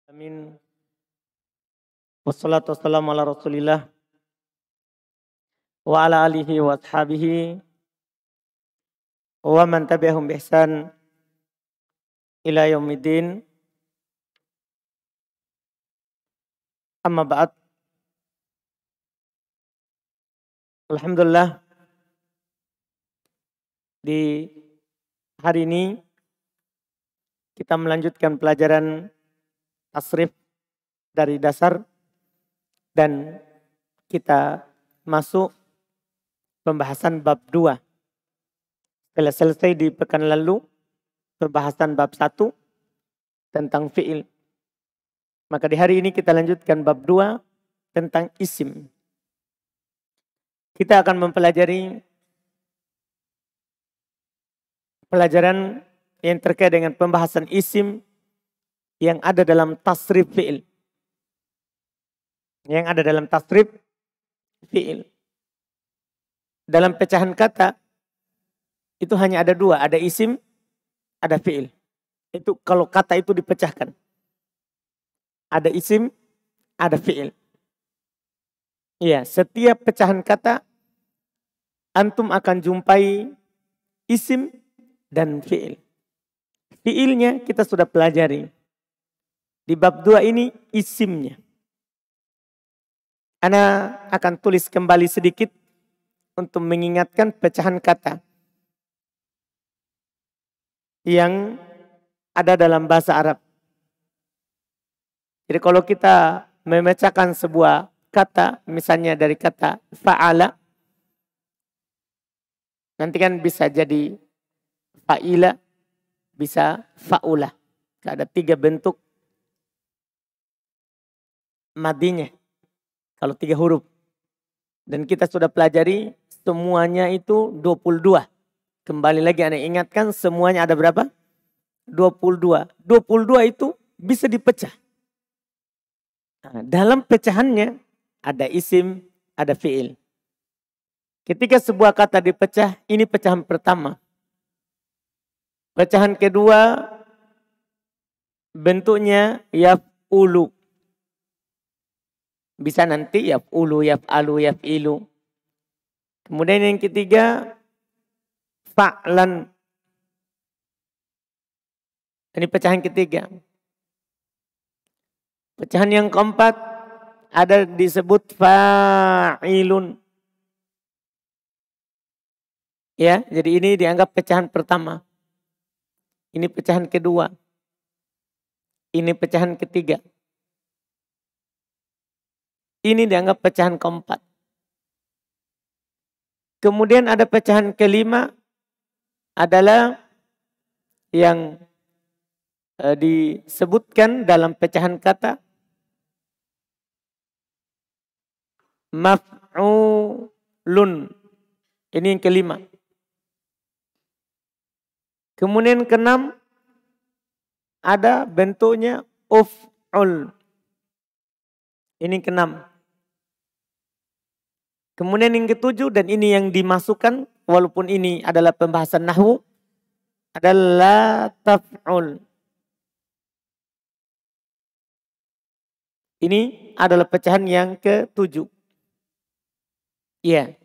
Amin. Wassalatu wassalamu ala rasulillah wa ala alihi wa ashabihi wa man tabi'ahum bi ihsan ila yaumiddin. Amma ba'd. Alhamdulillah, di hari ini kita melanjutkan pelajaran tasrif dari dasar dan kita masuk pembahasan bab 2. Setelah selesai di pekan lalu pembahasan bab 1 tentang fi'il. Maka di hari ini kita lanjutkan bab 2 tentang isim. Kita akan mempelajari pelajaran yang terkait dengan pembahasan isim yang ada dalam tasrif fi'il. Yang ada dalam tasrif fi'il. Dalam pecahan kata itu hanya ada dua, ada isim, ada fi'il. Itu kalau kata itu dipecahkan. Ada isim, ada fi'il. Iya, setiap pecahan kata antum akan jumpai isim dan fi'il. Fi'ilnya kita sudah pelajari. Di bab 2 ini isimnya. Ana akan tulis kembali sedikit untuk mengingatkan pecahan kata yang ada dalam bahasa Arab. Jadi kalau kita memecahkan sebuah kata, misalnya dari kata fa'ala, nanti kan bisa jadi fa'ila, bisa fa'ula. Ada 3 bentuk madinya. Kalau 3 huruf. Dan kita sudah pelajari semuanya itu 22. Kembali lagi Anda ingatkan semuanya ada berapa? 22. 22 itu bisa dipecah. Nah, dalam pecahannya ada isim, ada fi'il. Ketika sebuah kata dipecah, ini pecahan pertama. Pecahan kedua bentuknya yaf'ulu. Bisa nanti yaf'ulu, yaf'alu, yaf'ilu. Kemudian yang ketiga fa'lan. Ini pecahan ketiga. Pecahan yang keempat ada disebut fa'ilun. Ya, jadi ini dianggap pecahan pertama. Ini pecahan kedua. Ini pecahan ketiga. Ini dianggap pecahan keempat. Kemudian ada pecahan kelima adalah yang disebutkan dalam pecahan kata maf'ulun. Ini yang kelima. Kemudian keenam ada bentuknya uf'ul. Ini keenam. Kemudian yang ketujuh dan ini yang dimasukkan walaupun ini adalah pembahasan nahwu adalah taf'ul. Ini adalah pecahan yang ketujuh. Iya.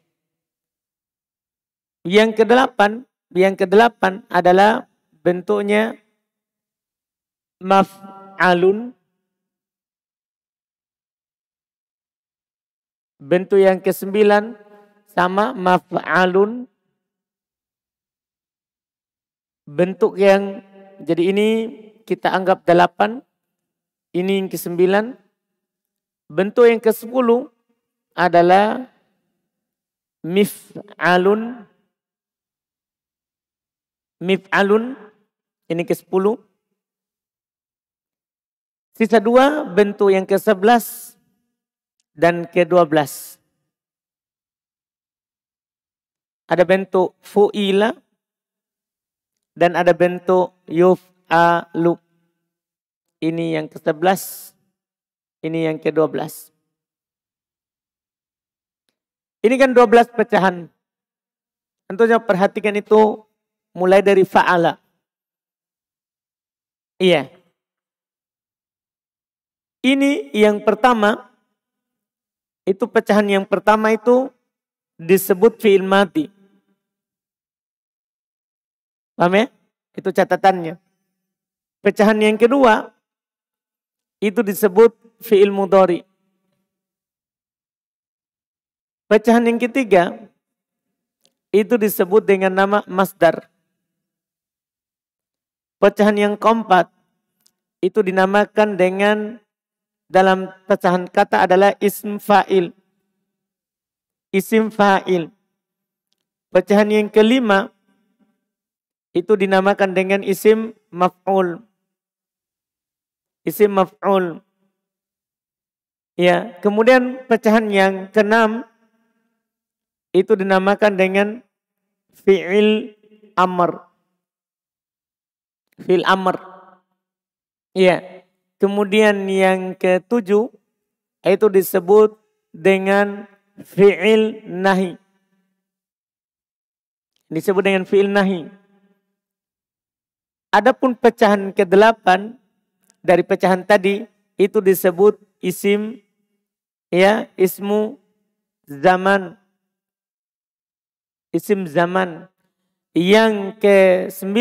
Yang kedelapan adalah bentuknya maf'alun. Bentuk yang ke-9 sama maf'alun. Bentuk yang jadi ini kita anggap 8. Ini yang ke-9. Bentuk yang ke-10 adalah mif'alun. Mif'alun. Ini ke-10. Sisa 2 bentuk yang ke-11 dan ke-12. Ada bentuk fu'ila dan ada bentuk yuf'alu. Ini yang ke-11, ini yang ke-12. Ini kan 12 pecahan. Tentunya perhatikan itu mulai dari fa'ala. Iya. Ini yang pertama, itu pecahan yang pertama itu disebut fi'il madhi. Paham ya? Itu catatannya. Pecahan yang kedua itu disebut fi'il mudhari. Pecahan yang ketiga itu disebut dengan nama masdar. Pecahan yang keempat itu dinamakan dengan, dalam pecahan kata adalah ism fa'il. Isim fa'il. Pecahan yang kelima itu dinamakan dengan isim maf'ul. Isim maf'ul. Ya, kemudian pecahan yang keenam itu dinamakan dengan fi'il amr. Fi'il amr. Ya. Kemudian yang ketujuh itu disebut dengan fi'il nahi. Disebut dengan fi'il nahi. Adapun pecahan ke-8 dari pecahan tadi itu disebut isim, ya, ismu zaman. Isim zaman. Yang ke-9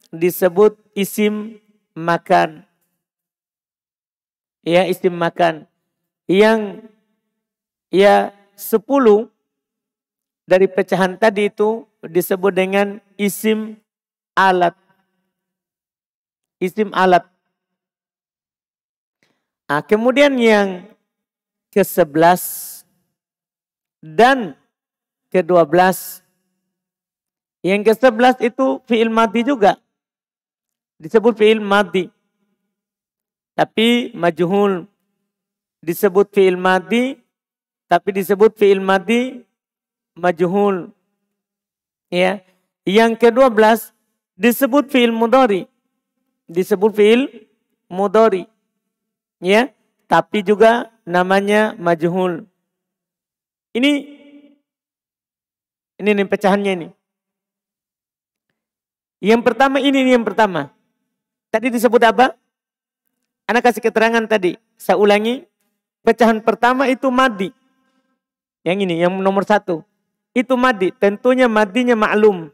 disebut isim makan. Ya, isim makan. Yang 10 dari pecahan tadi itu disebut dengan isim alat. Isim alat. Nah, kemudian yang ke-11 dan ke-12. Yang ke-11 itu fi'il madhi juga. Disebut fi'il madhi. Tapi majhul. Disebut fi'il madhi, tapi disebut fi'il madhi majhul. Ya. Yang ke-12 disebut fi'il mudhari. Disebut fi'il mudhari. Ya, tapi juga namanya majhul. Ini nih pecahannya ini. Yang pertama ini yang pertama. Tadi disebut apa? Anak kasih keterangan tadi. Saya ulangi. Pecahan pertama itu madhi. Yang ini, yang nomor 1. Itu madhi. Tentunya madhinya maklum.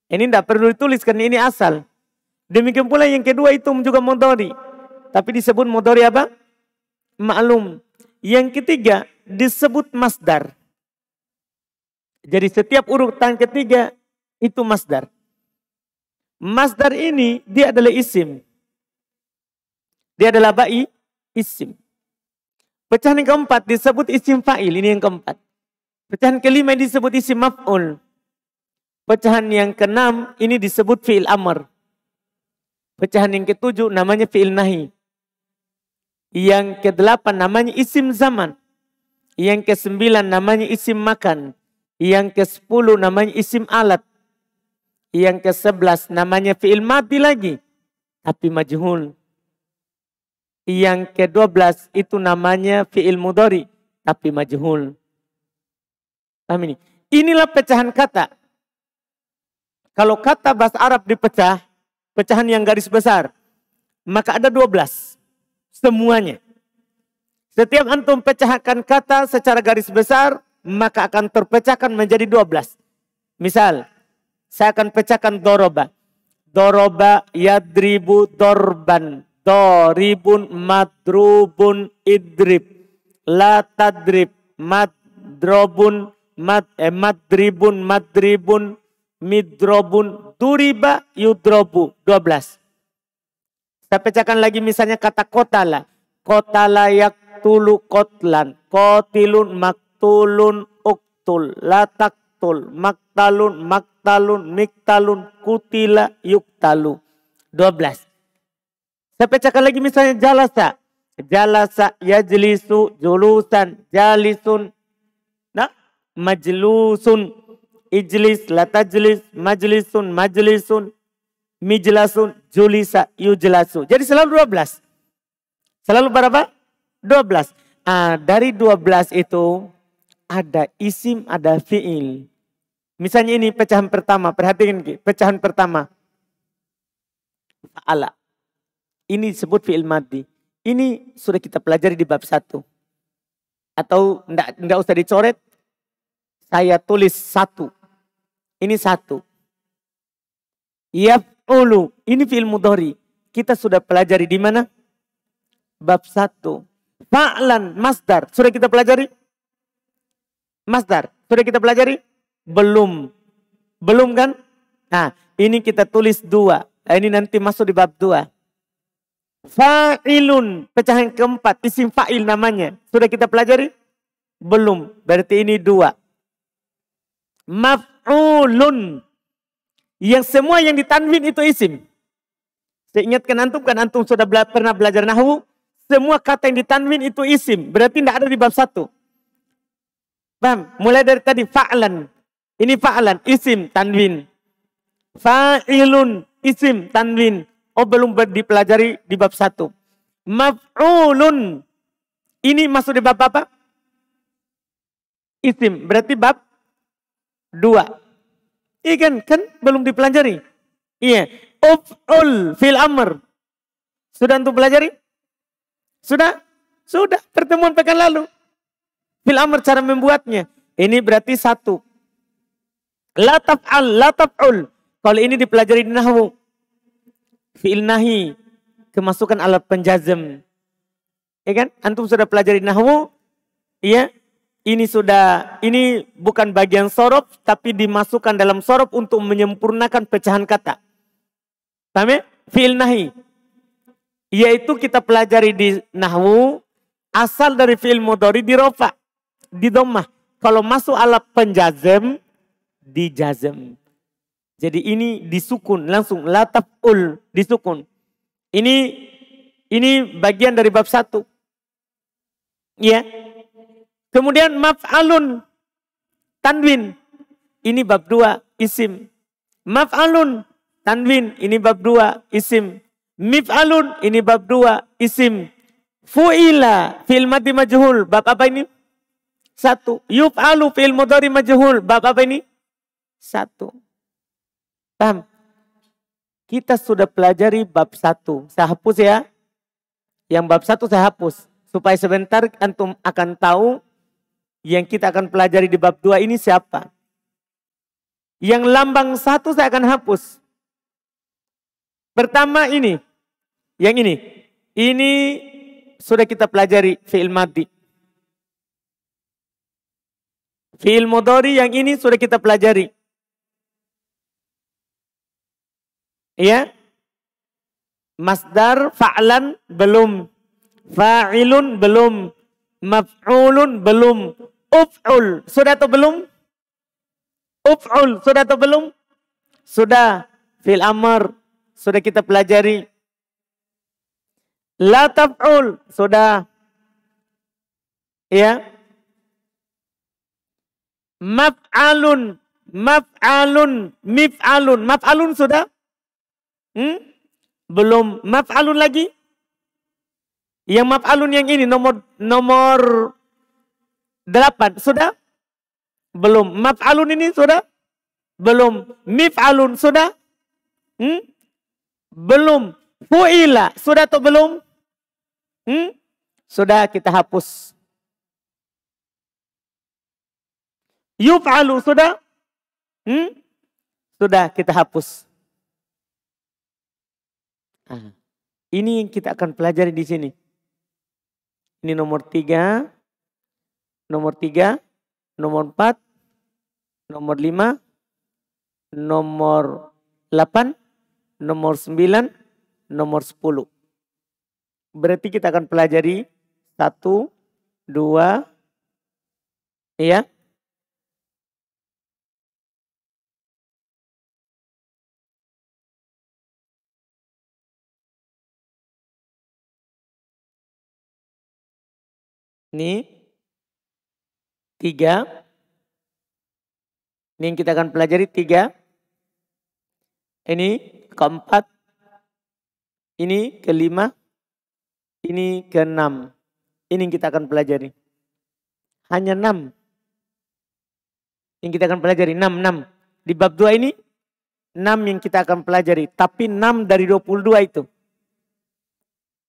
Ini tidak perlu ditulis karena ini asal. Demikian pula yang kedua itu juga mudhari. Tapi disebut mudhari apa? Maklum. Yang ketiga disebut masdar. Jadi setiap urutan ketiga itu masdar. Masdar ini dia adalah isim. Dia adalah isim. Pecahan yang keempat disebut isim fa'il. Ini yang keempat. Pecahan kelima disebut isim maf'ul. Pecahan yang keenam ini disebut fi'il amr. Pecahan yang ketujuh namanya fi'il nahi. Yang ke-8 namanya isim zaman. Yang ke-9 namanya isim makan. Yang ke-10 namanya isim alat. Yang ke-11 namanya fi'il madhi lagi. Tapi majhul. Yang ke-12 itu namanya fi'il mudhari. Tapi majhul. Paham ini? Inilah pecahan kata. Kalau kata bahasa Arab dipecah, pecahan yang garis besar, maka ada 12. Semuanya. Setiap antum pecahkan kata secara garis besar, maka akan terpecahkan menjadi 12. Misal, saya akan pecahkan doroba. Doroba yadribu dorban. Doribun madrubun idrib. La tadrib. Madrobun madribun madribun midrobun duriba yudrobu. 12. Saya pecahkan lagi misalnya kata kotala. Kotala yaktulu kotlan. Kotilun maktulun uktul. La taktul. Maktalun maktalun miktalun kutila yuktalu. 12. Saya pecahkan lagi misalnya jalasa. Jalasa yajlisu julusan. Jalisun. Nah, majlusun. Ijlis la tajlis. Majlisun majlisun. Mijlasun, julisa, yujlasu. Jadi selalu 12. Selalu berapa? 12. Dari 12 itu ada isim, ada fi'il. Misalnya ini pecahan pertama. Perhatikan pecahan pertama. Fa'ala. Ini disebut fi'il madhi. Ini sudah kita pelajari di bab 1. Atau enggak usah dicoret. Saya tulis 1. Ini 1. Yaf'ulu. Ini fi'il mudhari. Kita sudah pelajari di mana? Bab 1. Fa'lan masdar. Sudah kita pelajari? Masdar. Sudah kita pelajari? Belum. Belum kan? Nah, ini kita tulis 2. Nah, ini nanti masuk di bab 2. Fa'ilun. Pecahan keempat. Isim fa'il namanya. Sudah kita pelajari? Belum. Berarti ini 2. Maf'ulun. Yang semua yang ditanwin itu isim. Saya ingatkan antum, kan antum sudah pernah belajar nahwu. Semua kata yang ditanwin itu isim. Berarti tidak ada di bab 1. Paham? Mulai dari tadi fa'lan. Ini fa'lan, isim, tanwin. Fa'ilun, isim, tanwin. Oh, belum dipelajari di bab 1. Maf'ulun. Ini masuk di bab apa? Isim. Berarti bab 2. Iya kan belum dipelajari. Iya. Uf'ul fil amr. Sudah untuk pelajari? Sudah? Sudah. Pertemuan pekan lalu. Fil amr cara membuatnya. Ini berarti 1. La taf'al, la taf'ul. Kalau ini dipelajari di nahwu. Fi'il nahi. Kemasukan alat penjazm. Iya kan? Antum sudah pelajari nahwu. Iya. Ini bukan bagian sorof, tapi dimasukkan dalam sorof untuk menyempurnakan pecahan kata. Paham ya? Fi'il nahi. Yaitu kita pelajari di nahwu, asal dari fi'il mudhari di rofa, di dhammah. Kalau masuk alat penjazm, di jazm. Jadi ini disukun, langsung la taf'ul, disukun. Ini bagian dari bab 1. Iya. Kemudian maf'alun, tanwin. Ini bab 2, isim. Maf'alun, tanwin. Ini bab 2, isim. Mif'alun, ini bab 2, isim. Fu'ila, fi'il madhi majhul. Bab apa ini? 1. Yuf'alu, fi'il mudhari majhul. Bab apa ini? 1. Paham? Kita sudah pelajari bab 1. Saya hapus ya. Yang bab 1 saya hapus. Supaya sebentar antum akan tahu yang kita akan pelajari di bab 2 ini siapa. Yang lambang 1 saya akan hapus. Pertama ini. Yang ini. Ini sudah kita pelajari fi'il madhi. Fi'il mudhari yang ini sudah kita pelajari. Ya. Masdar fa'lan belum. Fa'ilun belum. Maf'ulun belum. Uf'ul sudah atau belum? Uf'ul sudah atau belum? Sudah. Fil amr sudah kita pelajari. La taf'ul sudah. Ya. Maf'alun, maf'alun, mif'alun. Maf'alun sudah? Belum. Maf'alun lagi? Yang maf'alun yang ini nomor 8 sudah? Belum. Maf'alun ini sudah? Belum. Mif'alun sudah? Belum. Fu'ila sudah atau belum? Sudah, kita hapus. Yuf'alu sudah? Sudah, kita hapus. Nah, ini yang kita akan pelajari di sini. Ini nomor 3. Nomor 3, nomor 4, nomor 5, nomor 8, nomor 9, nomor 10. Berarti kita akan pelajari 1, 2, ya. Ini 3. Ini yang kita akan pelajari 3. Ini keempat. Ini kelima. Ini keenam. Ini yang kita akan pelajari. Hanya 6. Yang kita akan pelajari 6. Di bab 2 ini 6 yang kita akan pelajari. Tapi 6 dari 22 itu.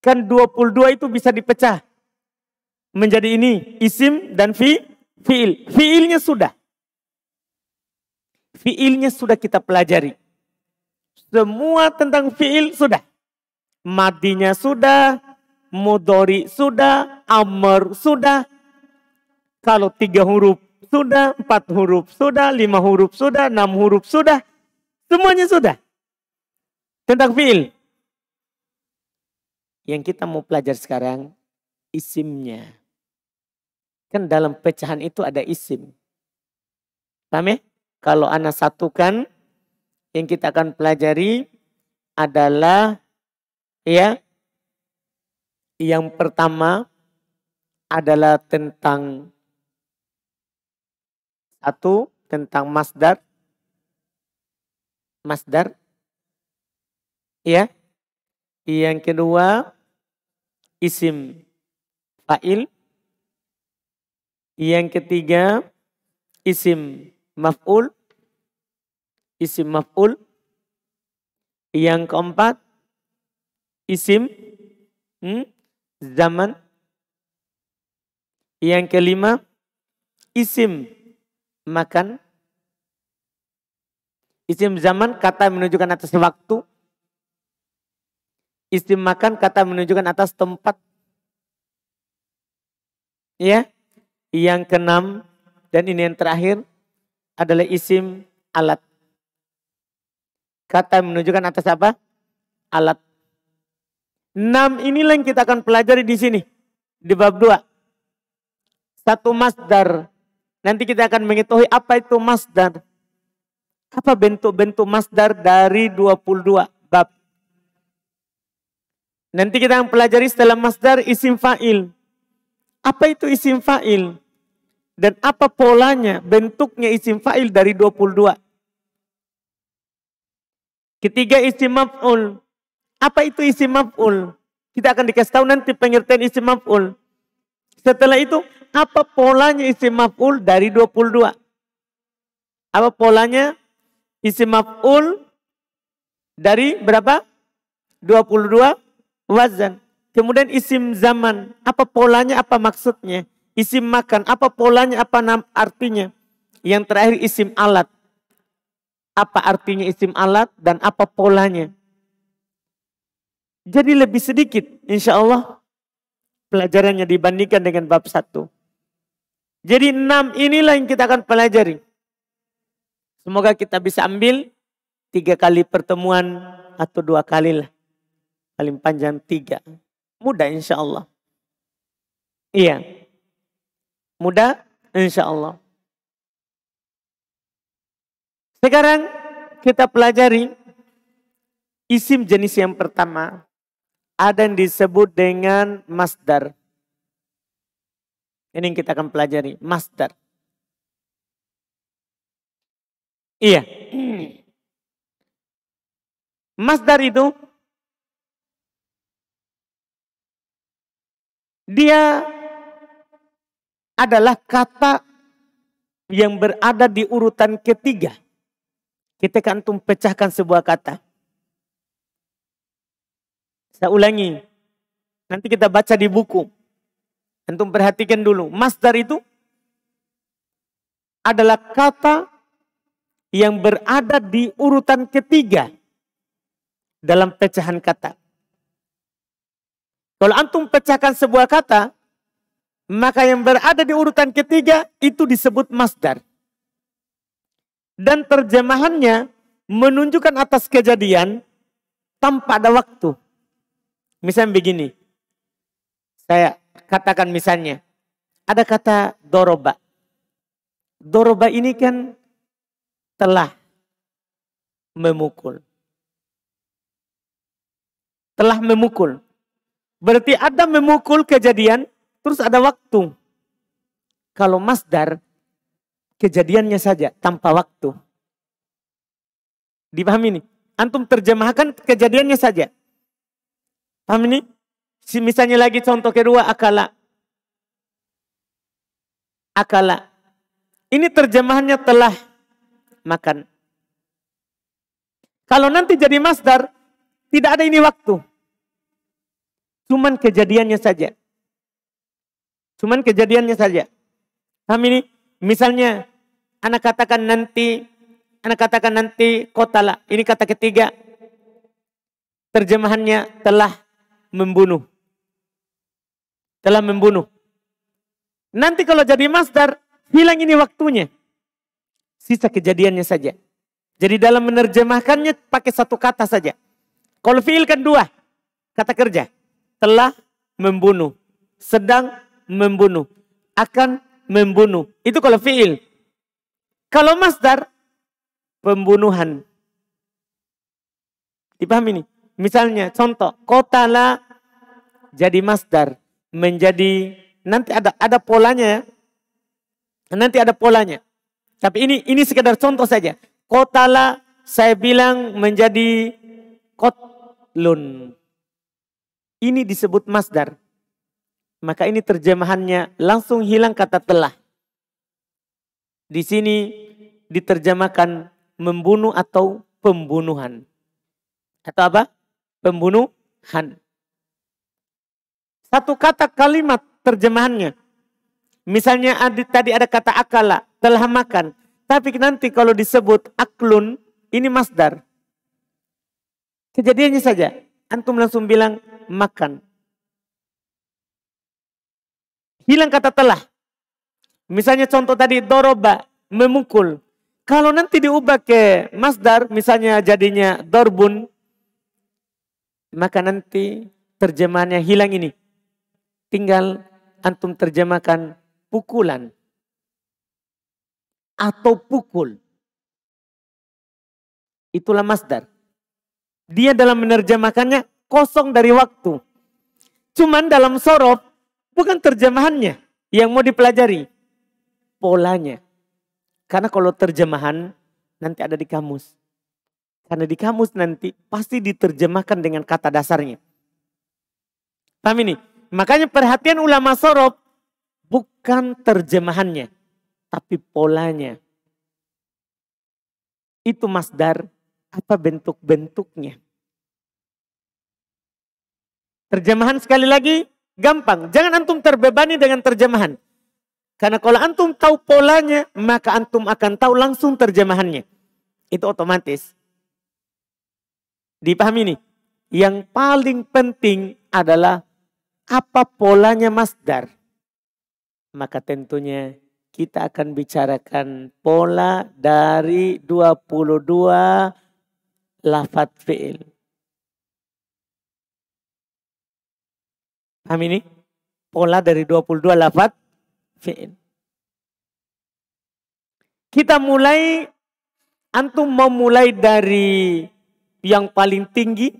Kan 22 itu bisa dipecah menjadi ini, isim dan fi'il. Fi'ilnya sudah. Fi'ilnya sudah kita pelajari. Semua tentang fi'il sudah. Madinya sudah, mudhari sudah, amr sudah. Kalau 3 huruf sudah, 4 huruf sudah, 5 huruf sudah, 6 huruf sudah. Semuanya sudah. Tentang fi'il. Yang kita mau pelajari sekarang, isimnya. Kan dalam pecahan itu ada isim. Paham ya? Kalau ana satukan, yang kita akan pelajari adalah, ya, yang pertama adalah tentang satu, tentang masdar. Masdar. Ya. Yang kedua, isim fa'il. Yang ketiga, isim maf'ul. Isim maf'ul. Yang keempat, isim zaman. Yang kelima, isim makan. Isim zaman kata menunjukkan atas waktu. Isim makan kata menunjukkan atas tempat. Ya. Yang keenam dan ini yang terakhir adalah isim alat. Kata menunjukkan atas apa? Alat. 6 inilah yang kita akan pelajari di sini. Di bab 2. Satu masdar. Nanti kita akan mengetahui apa itu masdar. Apa bentuk-bentuk masdar dari 22 bab. Nanti kita akan pelajari setelah masdar isim fa'il. Apa itu isim fa'il? Dan apa polanya, bentuknya isim fa'il dari 22. Ketiga isim maf'ul. Apa itu isim maf'ul? Kita akan dikasih tahu nanti pengertian isim maf'ul. Setelah itu, apa polanya isim maf'ul dari 22? Apa polanya isim maf'ul dari berapa? 22 wazan. Kemudian isim zaman. Apa polanya, apa maksudnya? Isim makan. Apa polanya, apa artinya? Yang terakhir isim alat. Apa artinya isim alat dan apa polanya? Jadi lebih sedikit insya Allah pelajarannya dibandingkan dengan bab 1. Jadi 6 inilah yang kita akan pelajari. Semoga kita bisa ambil 3 kali pertemuan atau 2 kali lah. Paling panjang 3. Mudah insya Allah. Iya. Mudah insya Allah. Sekarang kita pelajari isim jenis yang pertama. Ada yang disebut dengan masdar. Ini yang kita akan pelajari. Masdar. Iya. Masdar itu dia adalah kata yang berada di urutan ketiga. Ketika antum pecahkan sebuah kata. Saya ulangi. Nanti kita baca di buku. Antum perhatikan dulu. Masdar itu adalah kata yang berada di urutan ketiga dalam pecahan kata. Kalau antum pecahkan sebuah kata, maka yang berada di urutan ketiga itu disebut masdar. Dan terjemahannya menunjukkan atas kejadian tanpa ada waktu. Misalnya begini, saya katakan misalnya, ada kata doroba. Doroba ini kan telah memukul. Telah memukul. Berarti ada memukul kejadian, terus ada waktu. Kalau masdar, kejadiannya saja tanpa waktu. Dipahami ini? Antum terjemahkan kejadiannya saja. Paham ini? Misalnya lagi contoh kedua, akala. Akala. Ini terjemahannya telah makan. Kalau nanti jadi masdar, tidak ada ini waktu. Cuman kejadiannya saja. Cuman kejadiannya saja. Paham ini? Misalnya, anak katakan nanti qatala. Ini kata ketiga. Terjemahannya telah membunuh. Telah membunuh. Nanti kalau jadi masdar, hilang ini waktunya. Sisa kejadiannya saja. Jadi dalam menerjemahkannya pakai satu kata saja. Kalau fiil kan dua. Kata kerja. Telah membunuh. Sedang membunuh. Akan membunuh. Itu kalau fiil. Kalau masdar, pembunuhan. Dipahami ini? Misalnya contoh. Qatala jadi masdar. Menjadi, nanti ada polanya. Nanti ada polanya. Tapi ini sekedar contoh saja. Qatala saya bilang menjadi qatlun. Ini disebut masdar. Maka ini terjemahannya langsung hilang kata telah. Di sini diterjemahkan membunuh atau pembunuhan. Atau apa? Pembunuhan. Satu kata kalimat terjemahannya. Misalnya tadi ada kata akala, telah makan. Tapi nanti kalau disebut aklun, ini masdar. Kejadiannya saja. Antum langsung bilang makan. Hilang kata telah. Misalnya contoh tadi doroba, memukul. Kalau nanti diubah ke masdar, misalnya jadinya dorbun, maka nanti terjemahannya hilang ini. Tinggal antum terjemahkan pukulan. Atau pukul. Itulah masdar. Dia dalam menerjemahkannya kosong dari waktu. Cuman dalam sorof bukan terjemahannya yang mau dipelajari. Polanya. Karena kalau terjemahan nanti ada di kamus. Karena di kamus nanti pasti diterjemahkan dengan kata dasarnya. Paham ini? Makanya perhatian ulama sorof bukan terjemahannya. Tapi polanya. Itu masdar. Apa bentuk-bentuknya. Terjemahan sekali lagi gampang. Jangan antum terbebani dengan terjemahan. Karena kalau antum tahu polanya, maka antum akan tahu langsung terjemahannya. Itu otomatis. Dipahami nih? Yang paling penting adalah apa polanya masdar. Maka tentunya kita akan bicarakan pola dari 22 lafaz fi'il. Paham ini? Pola dari 22 lafaz fi'il. Kita mulai, antum mau mulai dari yang paling tinggi,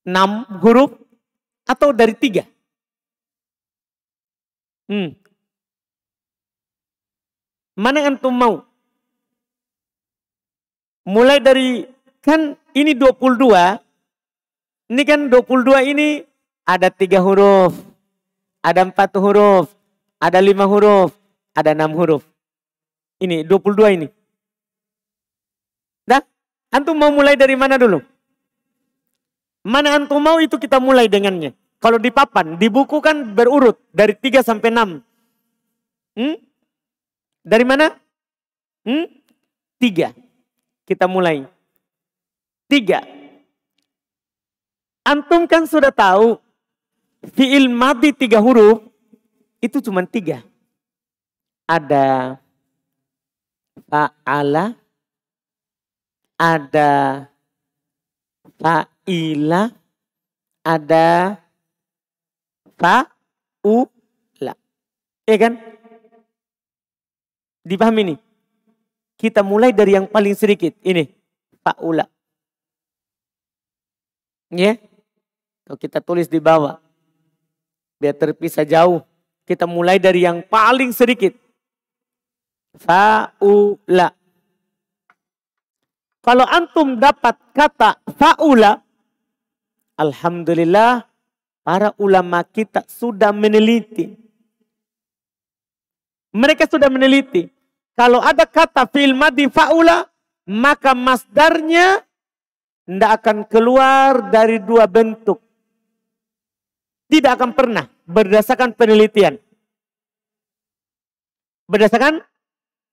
6 huruf, atau dari 3? Mana yang antum mau? Mulai dari, kan ini 22. Ini kan 22 ini ada 3 huruf. Ada 4 huruf. Ada 5 huruf. Ada 6 huruf. Ini 22 ini. Dah, antum mau mulai dari mana dulu? Mana antum mau itu kita mulai dengannya. Kalau di papan, di buku kan berurut dari 3 sampai 6. Dari mana? 3. Kita mulai. 3. Antum kan sudah tahu fi'il madhi 3 huruf itu cuma 3. Ada fa'ala, ada fa'ila, ada fa'ula. Ya kan? Dipahami nih? Kita mulai dari yang paling sedikit. Ini. Fa'ula. Ya. Kalau kita tulis di bawah. Biar terpisah jauh. Kita mulai dari yang paling sedikit. Fa'ula. Kalau antum dapat kata fa'ula. Alhamdulillah. Para ulama kita sudah meneliti. Mereka sudah meneliti. Kalau ada kata fi'il madhi fa'ula, maka masdarnya tidak akan keluar dari 2 bentuk. Tidak akan pernah berdasarkan penelitian. Berdasarkan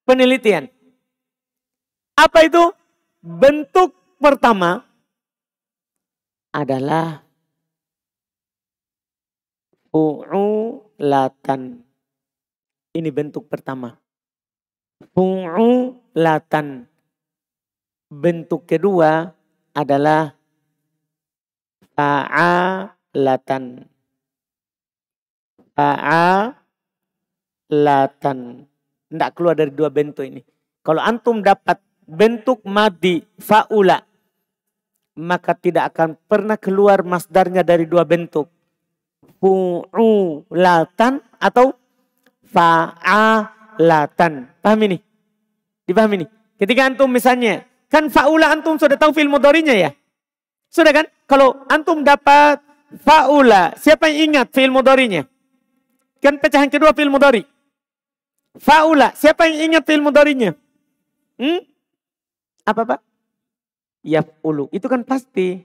penelitian. Apa itu? Bentuk pertama adalah fu'ulatan. Ini bentuk pertama. Fu'ulatan. Bentuk kedua adalah fa'alatan. Fa'alatan. Tidak keluar dari dua bentuk ini. Kalau antum dapat bentuk madi fa'ula, maka tidak akan pernah keluar masdarnya dari dua bentuk. Fu'ulatan atau fa'alatan. Paham ini? Dipahami ini? Ketika antum misalnya, kan fa'ula antum sudah tahu fi'il mudhari'nya ya? Sudah kan? Kalau antum dapat fa'ula, siapa yang ingat fi'il mudhari'nya? Kan pecahan kedua fi'il mudhari'. Fa'ula, siapa yang ingat fi'il mudhari'nya? Apa Pak? Yaf'ulu. Itu kan pasti.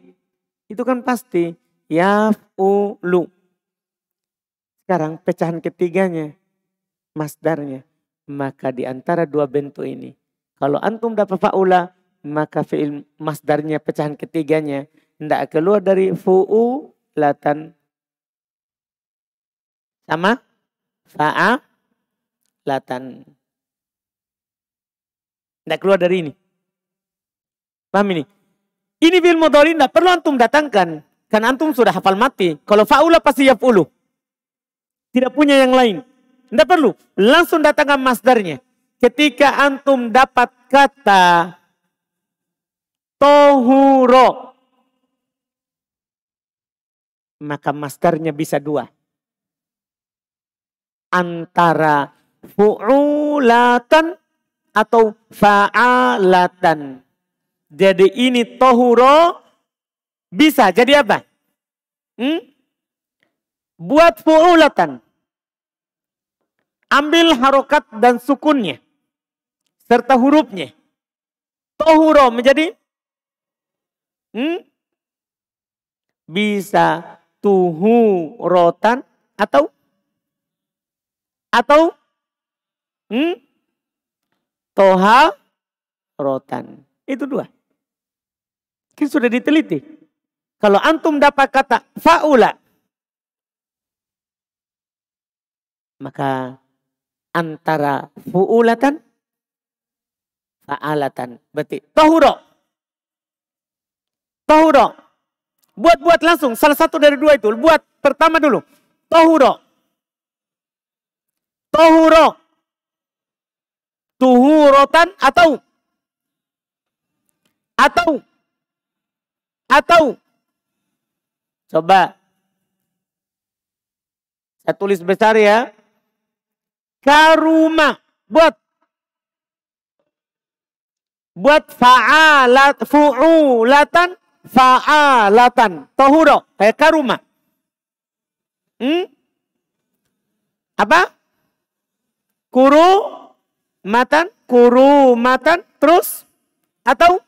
Itu kan pasti. Yaf'ulu. Sekarang pecahan ketiganya. Masdarnya. Maka di antara dua bentuk ini. Kalau antum dapat fa'ula. Maka fi'il masdarnya pecahan ketiganya. Tidak keluar dari fu'ulatan. Sama? Fa'alatan. Tidak keluar dari ini. Paham ini? Ini fi'il mudhari' tidak perlu antum datangkan. Kan antum sudah hafal mati. Kalau fa'ula pasti yaf'ulu. Tidak punya yang lain. Tidak perlu. Langsung datangkan masdarnya. Ketika antum dapat kata tohuro, maka masdarnya bisa dua. Antara fu'ulatan atau fa'alatan. Jadi ini tohuro bisa jadi apa? Buat fu'ulatan. Ambil harokat dan sukunnya. Serta hurufnya. Tohuro menjadi bisa tuhurotan atau toha rotan. Itu dua. Ini sudah diteliti. Kalau antum dapat kata fa'ula, maka antara fu'ulatan, fa'alatan. Berarti tohuro. Tohuro. Buat langsung. Salah satu dari dua itu. Buat pertama dulu. Tohuro. Tohuro. Tuhurotan atau coba saya tulis besar ya. Karuma. Buat fu'ulatan fa'alatan. Tohuro. Kayak karuma. Apa? Kurumatan. Terus? Atau?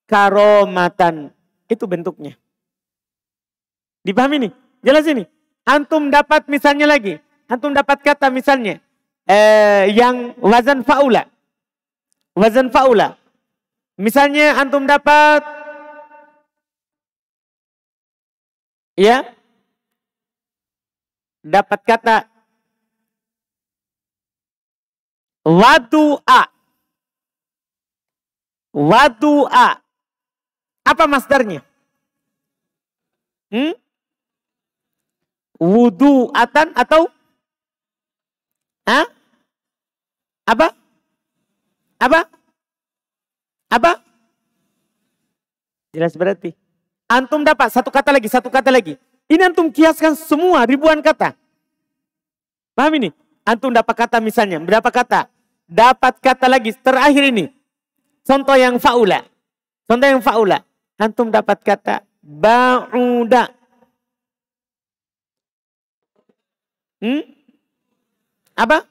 Karomatan. Itu bentuknya. Dipahami nih? Jelas ini? Antum dapat misalnya lagi. Antum dapat kata misalnya. Yang wazan fa'ula. Wazan fa'ula. Misalnya antum dapat. Ya. Dapat kata. Wadu'a. Wadu'a. Apa masdarnya? Wudu'atan atau? Apa? Jelas berarti. Antum dapat satu kata lagi. Ini antum kiaskan semua ribuan kata. Paham ini? Antum dapat kata misalnya. Berapa kata? Dapat kata lagi terakhir ini. Contoh yang fa'ula. Antum dapat kata ba'uda. Apa?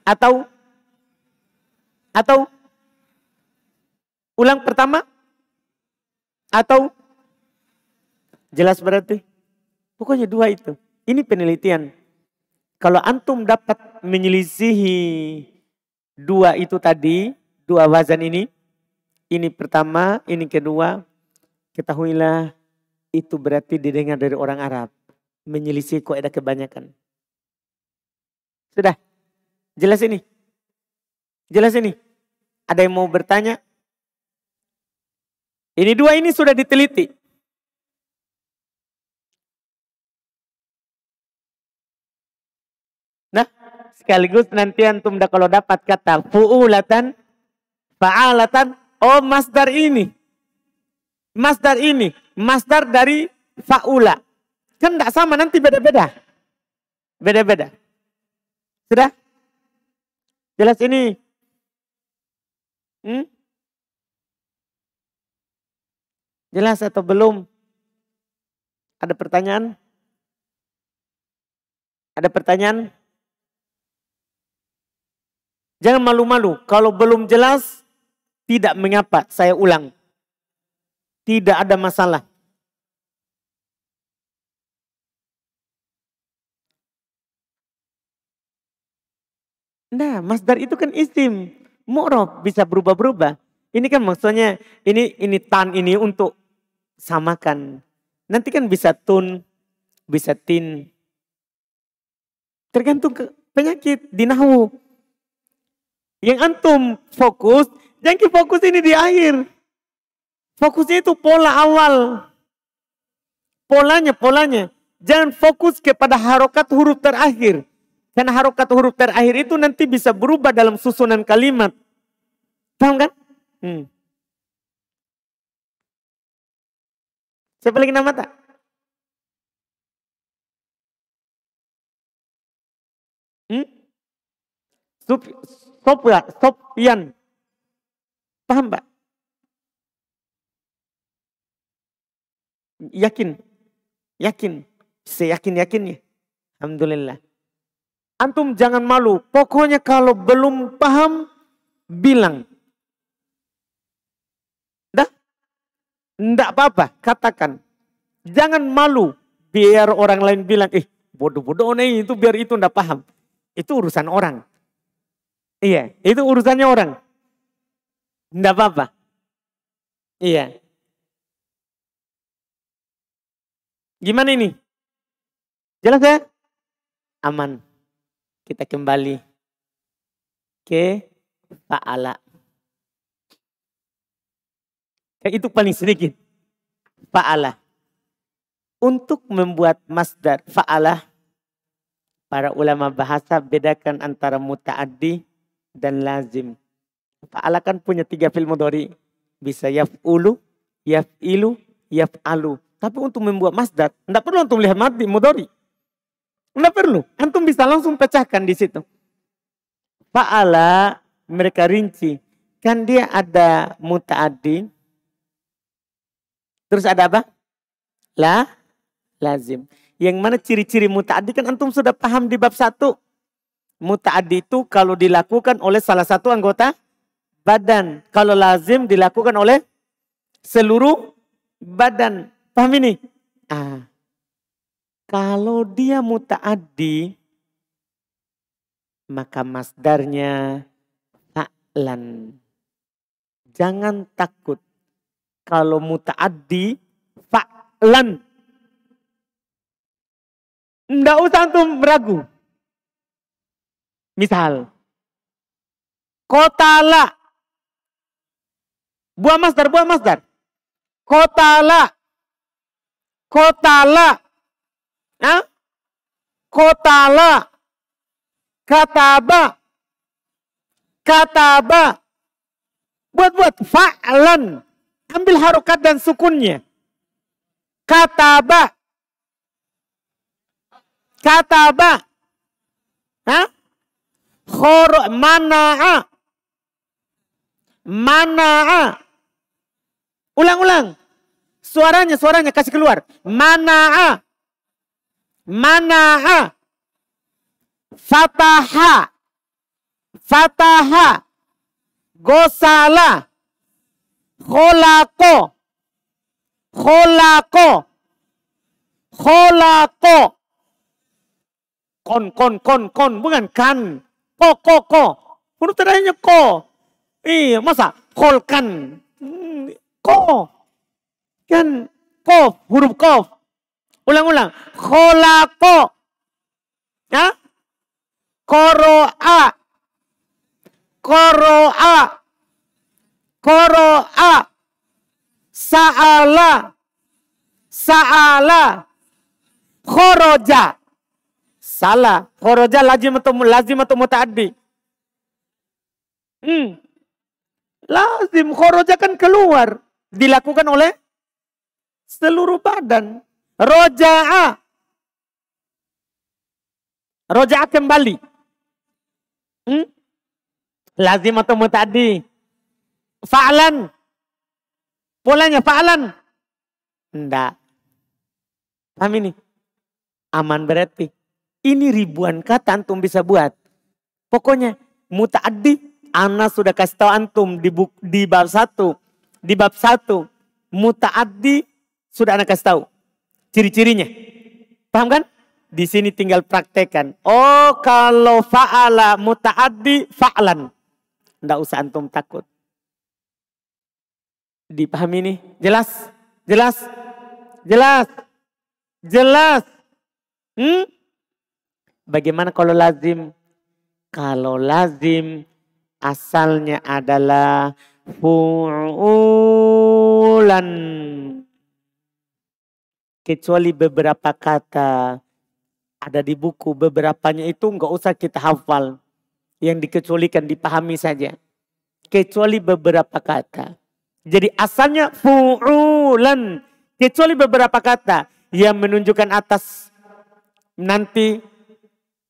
Atau ulang pertama? Atau Jelas berarti? Pokoknya dua itu. Ini penelitian. Kalau antum dapat menyelisihi dua itu tadi, dua wazan ini pertama, ini kedua, ketahuilah itu berarti didengar dari orang Arab. Menyelisih kaidah kebanyakan. Sudah? Jelas ini? Jelas ini? Ada yang mau bertanya? Ini dua ini sudah diteliti. Nah, sekaligus nanti antum kalau dapat kata fu'ulatan, fa'alatan, oh masdar ini. Masdar ini, masdar dari fa'ula. Kan tidak sama, nanti beda-beda. Beda-beda. Sudah? Jelas ini? Jelas atau belum? Ada pertanyaan? Ada pertanyaan? Jangan malu-malu. Kalau belum jelas, tidak mengapa. Saya ulang. Tidak ada masalah. Nah, masdar itu kan isim. Mu'rab bisa berubah-berubah. Ini kan maksudnya, ini tan ini untuk samakan. Nanti kan bisa tun, bisa tin. Tergantung penyakit di nahwu. Yang antum fokus, jangan fokus ini di akhir. Fokusnya itu pola awal. Polanya. Jangan fokus kepada harokat huruf terakhir. Karena harokat huruf terakhir itu nanti bisa berubah dalam susunan kalimat. Paham kan? Siapa lagi nama tak? Sopyan. Paham Pak? Yakin. Seyakin-yakinnya. Alhamdulillah. Antum jangan malu. Pokoknya kalau belum paham, bilang. Dah? Nggak apa-apa, katakan. Jangan malu. Biar orang lain bilang, bodoh-bodoh nih, itu biar itu nggak paham. Itu urusan orang. Iya, itu urusannya orang. Nggak apa-apa. Iya. Gimana ini? Jelas ya? Aman. Kita kembali ke fa'ala. Itu paling sedikit. Fa'ala. Untuk membuat masdar fa'ala, para ulama bahasa bedakan antara muta'addi dan lazim. Fa'ala kan punya 3 fi'il mudhari. Bisa yaf'ulu, yaf'ilu, yaf'alu. Tapi untuk membuat masdar, tidak perlu antum lihat mudhari. Tidak perlu. Antum bisa langsung pecahkan di situ. Fa'ala mereka rinci. Kan dia ada muta'addi. Terus ada apa? Lazim. Yang mana ciri-ciri muta'addi kan antum sudah paham di bab 1. Muta'addi itu kalau dilakukan oleh salah satu anggota badan. Kalau lazim dilakukan oleh seluruh badan. Paham ini? Kalau dia muta'addi, maka masdarnya fa'lan. Jangan takut. Kalau muta'addi, fa'lan. Nggak usah antum ragu. Misal, qatala. Buah masdar. Qatala. Qatala. Kataba. Buat fa'lan. Ambil harokat dan sukunnya. Kataba. Mana'a. Ulang. Suaranya kasih keluar. Mana'a. Fataha. Gosala. Kholako. Kholako. Kon. Bukan kan. Ko. Huruf terakhirnya ko. Iya, masa kholkan. Ko. Kan kof, huruf kof. Ulang. Kholako. Ya? Koro'a. Sa'ala. Khoroja. Salah. Khoroja lazim atau muta'addi? Lazim. Khoroja kan keluar. Dilakukan oleh seluruh badan. Roja'a. Roja'a kembali. Lazim atau muta'addi? Fa'lan. Polanya fa'lan. Enggak. Paham ini? Aman berarti. Ini ribuan kata antum bisa buat. Pokoknya muta'addi. Ana sudah kasih tahu antum di bab 1. Di bab 1. Muta'addi sudah ana kasih tahu. Ciri-cirinya. Paham kan? Di sini tinggal praktekan. Oh, kalau fa'ala muta'addi fa'lan. Enggak usah antum takut. Dipahami nih? Jelas? Bagaimana kalau lazim? Kalau lazim asalnya adalah fu'ulan. Kecuali beberapa kata ada di buku, beberapanya itu enggak usah kita hafal. Yang dikecualikan dipahami saja. Kecuali beberapa kata. Jadi asalnya fu'ulan. Kecuali beberapa kata yang menunjukkan atas nanti.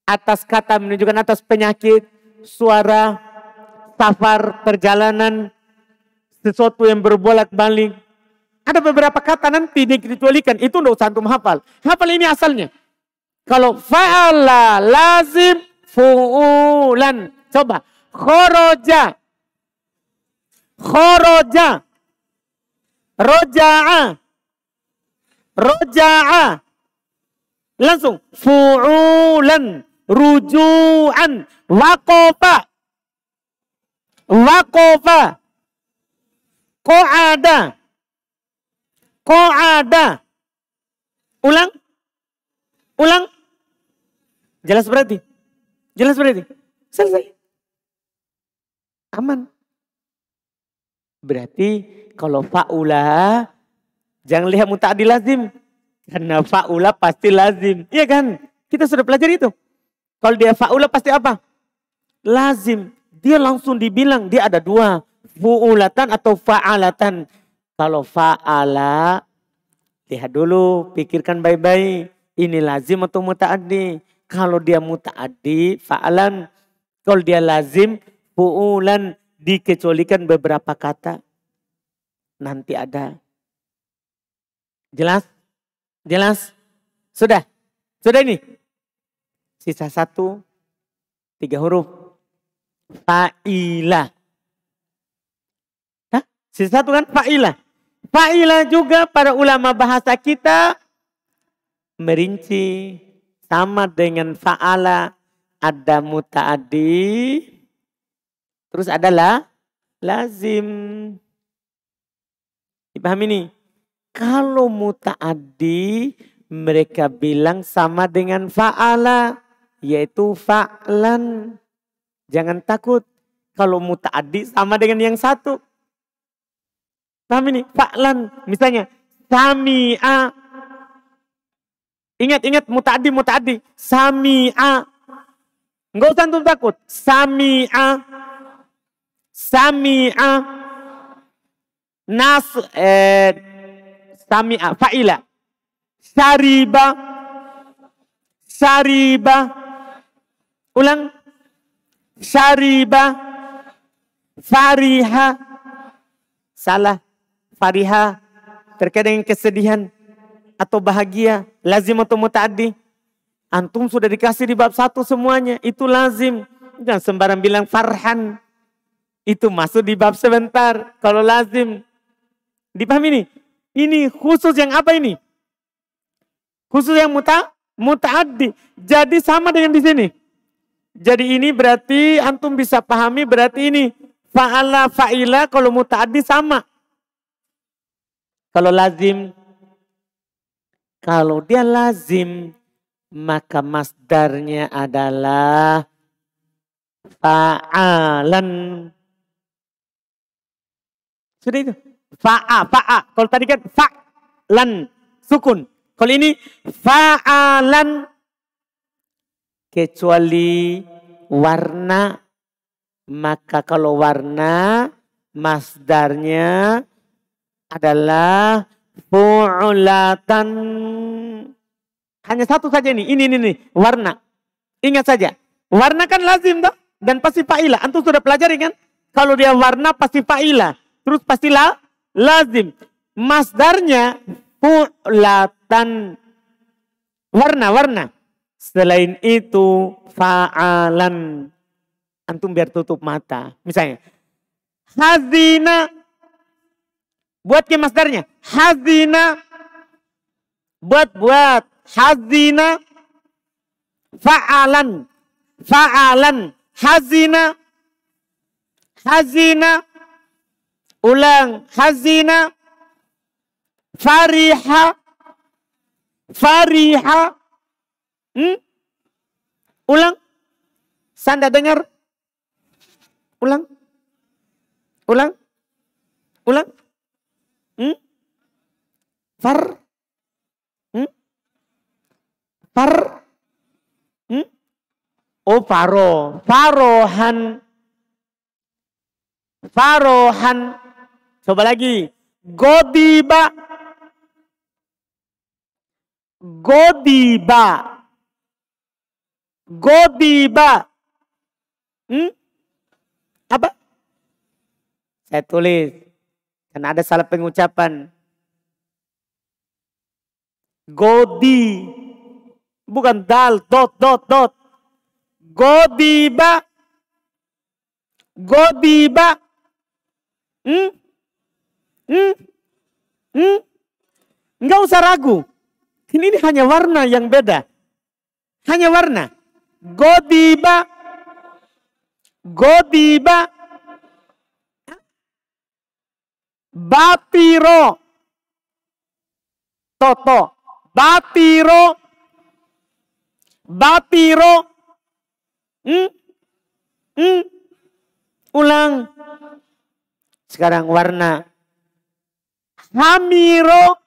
Atas kata menunjukkan atas penyakit, suara, safar, perjalanan, sesuatu yang berbolak-balik. Ada beberapa kata nanti dikecualikan. Itu enggak usah antum hafal. Hafal ini asalnya. Kalau fa'ala lazim fu'ulan. Coba. Khoroja. Roja'a. Langsung. Fu'ulan. Ruju'an. Waqofa. Qa'ada. Ulang. Jelas berarti? Selesai. Aman. Berarti kalau fa'ula, jangan lihat muta'addi lazim. Karena fa'ula pasti lazim. Iya kan? Kita sudah pelajari itu. Kalau dia fa'ula pasti apa? Lazim. Dia langsung dibilang, dia ada dua. Fu'ulatan atau fa'alatan. Kalau fa'ala, lihat dulu, pikirkan baik-baik. Ini lazim atau muta'addi? Kalau dia muta'addi, fa'alan. Kalau dia lazim, fu'ulan. Dikecualikan beberapa kata. Nanti ada. Jelas? Sudah ini. Sisa 1, 3 huruf. Fa'ilah. Sisa 1 kan fa'ilah. Fa'ilah juga para ulama bahasa kita merinci sama dengan fa'ala. Ada muta'addi. Terus adalah lazim. Dipahami nih? Kalau muta'addi mereka bilang sama dengan fa'ala. Yaitu fa'lan. Jangan takut. Kalau muta'addi sama dengan yang satu. Paham ini? Fa'lan. Misalnya. Sami'a. Ingat muta'addi. Sami'a. Enggak usah antum takut. Sami'a. Sami'a. Fa'ila. Syariba. Ulang. Syariba. Fariha. Salah. Fariha. Terkait dengan kesedihan. Atau bahagia. Lazim atau muta'addi. Antum sudah dikasih di bab 1 semuanya. Itu lazim. Jangan sembarang bilang farhan. Itu masuk di bab sebentar. Kalau lazim. Dipahami ini? Ini khusus yang apa ini? Khusus yang muta'addi. Jadi sama dengan di sini. Jadi ini berarti antum bisa pahami berarti ini fa'ala fa'ila kalau muta'addi sama. Kalau lazim, kalau dia lazim maka masdarnya adalah fa'alan. Sudah itu. Fa'a. Kalau tadi kan fa'lan, sukun. Kalau ini fa'alan. Kecuali warna. Maka kalau warna, masdarnya adalah fu'ulatan. Hanya satu saja nih. Ini warna. Ingat saja. Warna kan lazim toh. Dan pasti fa'ilah. Antum sudah pelajari kan? Kalau dia warna pasti fa'ilah. Terus pastilah lazim. Masdarnya fu'latan. Warna. Selain itu fa'alan. Antum biar tutup mata. Misalnya. Hazina. Buat ke masdarnya. Hazina. Buat. Hazina. Fa'alan. Hazina. Ulang. Hazina. Fariha. Ulang. Sanda dengar. Ulang. Far. Oh faro. Farohan. Coba lagi. Godiba. Apa? Saya tulis. Karena ada salah pengucapan. Godi. Bukan dal. Dot. Godiba. Enggak usah ragu. Ini hanya warna yang beda. Hanya warna. Godiba. Bapiro. Toto. Bapiro. Ulang. Sekarang warna. Hamiro.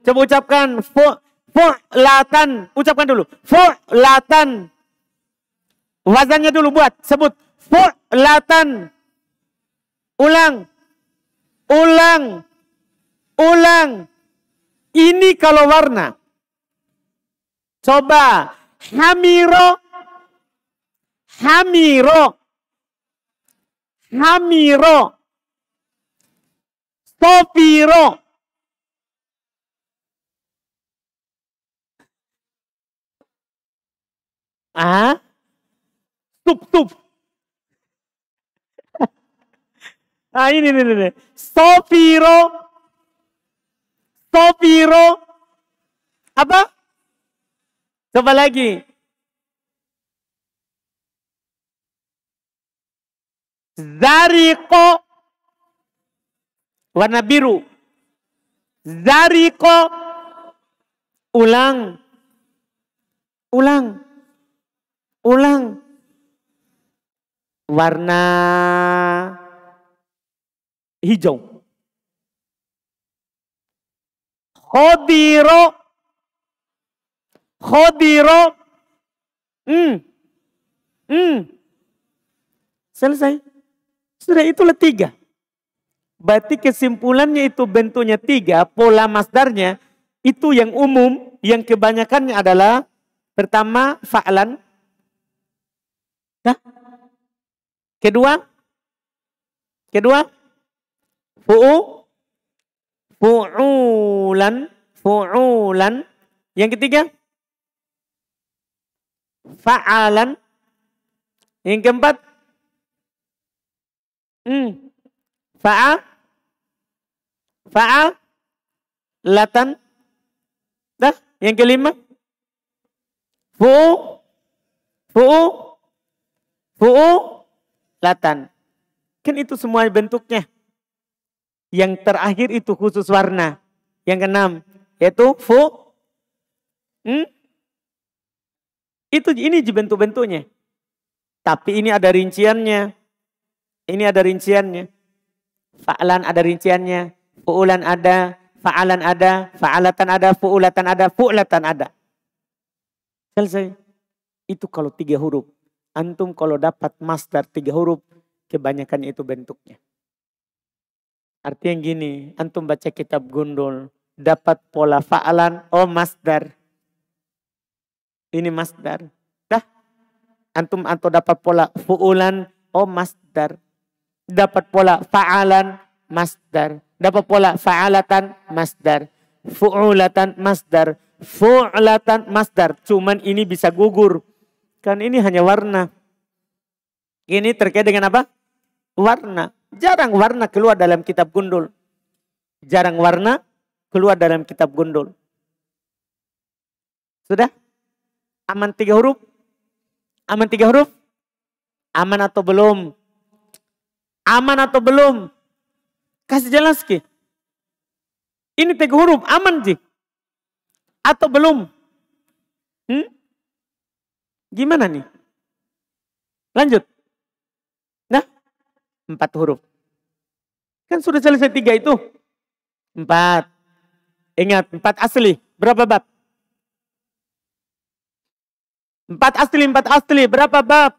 Coba ucapkan. Fu'latan. Ucapkan dulu. Fu'latan. Wazannya dulu buat. Sebut. Fu'latan. Ulang. Ini kalau warna. Coba. Hamiro. Sofiro. Tup. Ini. Sofiro. Apa? Coba lagi. Zariko. Warna biru. Zariko. Ulang. Warna hijau. Khodiro. Selesai. Sudah, itulah 3. Berarti kesimpulannya itu bentuknya 3. Pola masdarnya itu yang umum. Yang kebanyakannya adalah pertama fa'lan. Kedua fu'ulan. Yang ketiga fa'alan. Yang keempat latan. Dah, yang kelima. Latan. Kan itu semua bentuknya. Yang terakhir itu khusus warna. Yang keenam yaitu ini bentuk-bentuknya. Tapi ini ada rinciannya. Ini ada rinciannya. Fa'lan ada rinciannya. Fu'ulan ada. Fa'alan ada. Fa'alatan ada. Fu'ulatan ada. Fu'latan ada. Selesai. Itu kalau 3 huruf. Antum kalau dapat masdar 3 huruf. Kebanyakan itu bentuknya. Artinya gini. Antum baca kitab Gundul. Dapat pola fa'alan. Oh masdar. Ini masdar. Dah. Antum dapat pola fu'ulan. Oh masdar. Dapat pola fa'alan. Masdar. Dapat pola fa'alatan. Masdar. Fu'ulatan. Masdar. Fu'latan. Masdar. Cuman ini bisa gugur. Kan ini hanya warna. Ini terkait dengan apa? Warna. Jarang warna keluar dalam kitab Gundul. Jarang warna keluar dalam kitab Gundul. Sudah? Aman 3 huruf? Aman 3 huruf? Aman atau belum? Aman atau belum? Kasih jelas Ki. Ini 3 huruf, aman Ji? Atau belum? Gimana nih? Lanjut. Nah, 4 huruf. Kan sudah selesai 3 itu. 4. Ingat, 4 asli. Berapa bab? 4 asli. Berapa bab?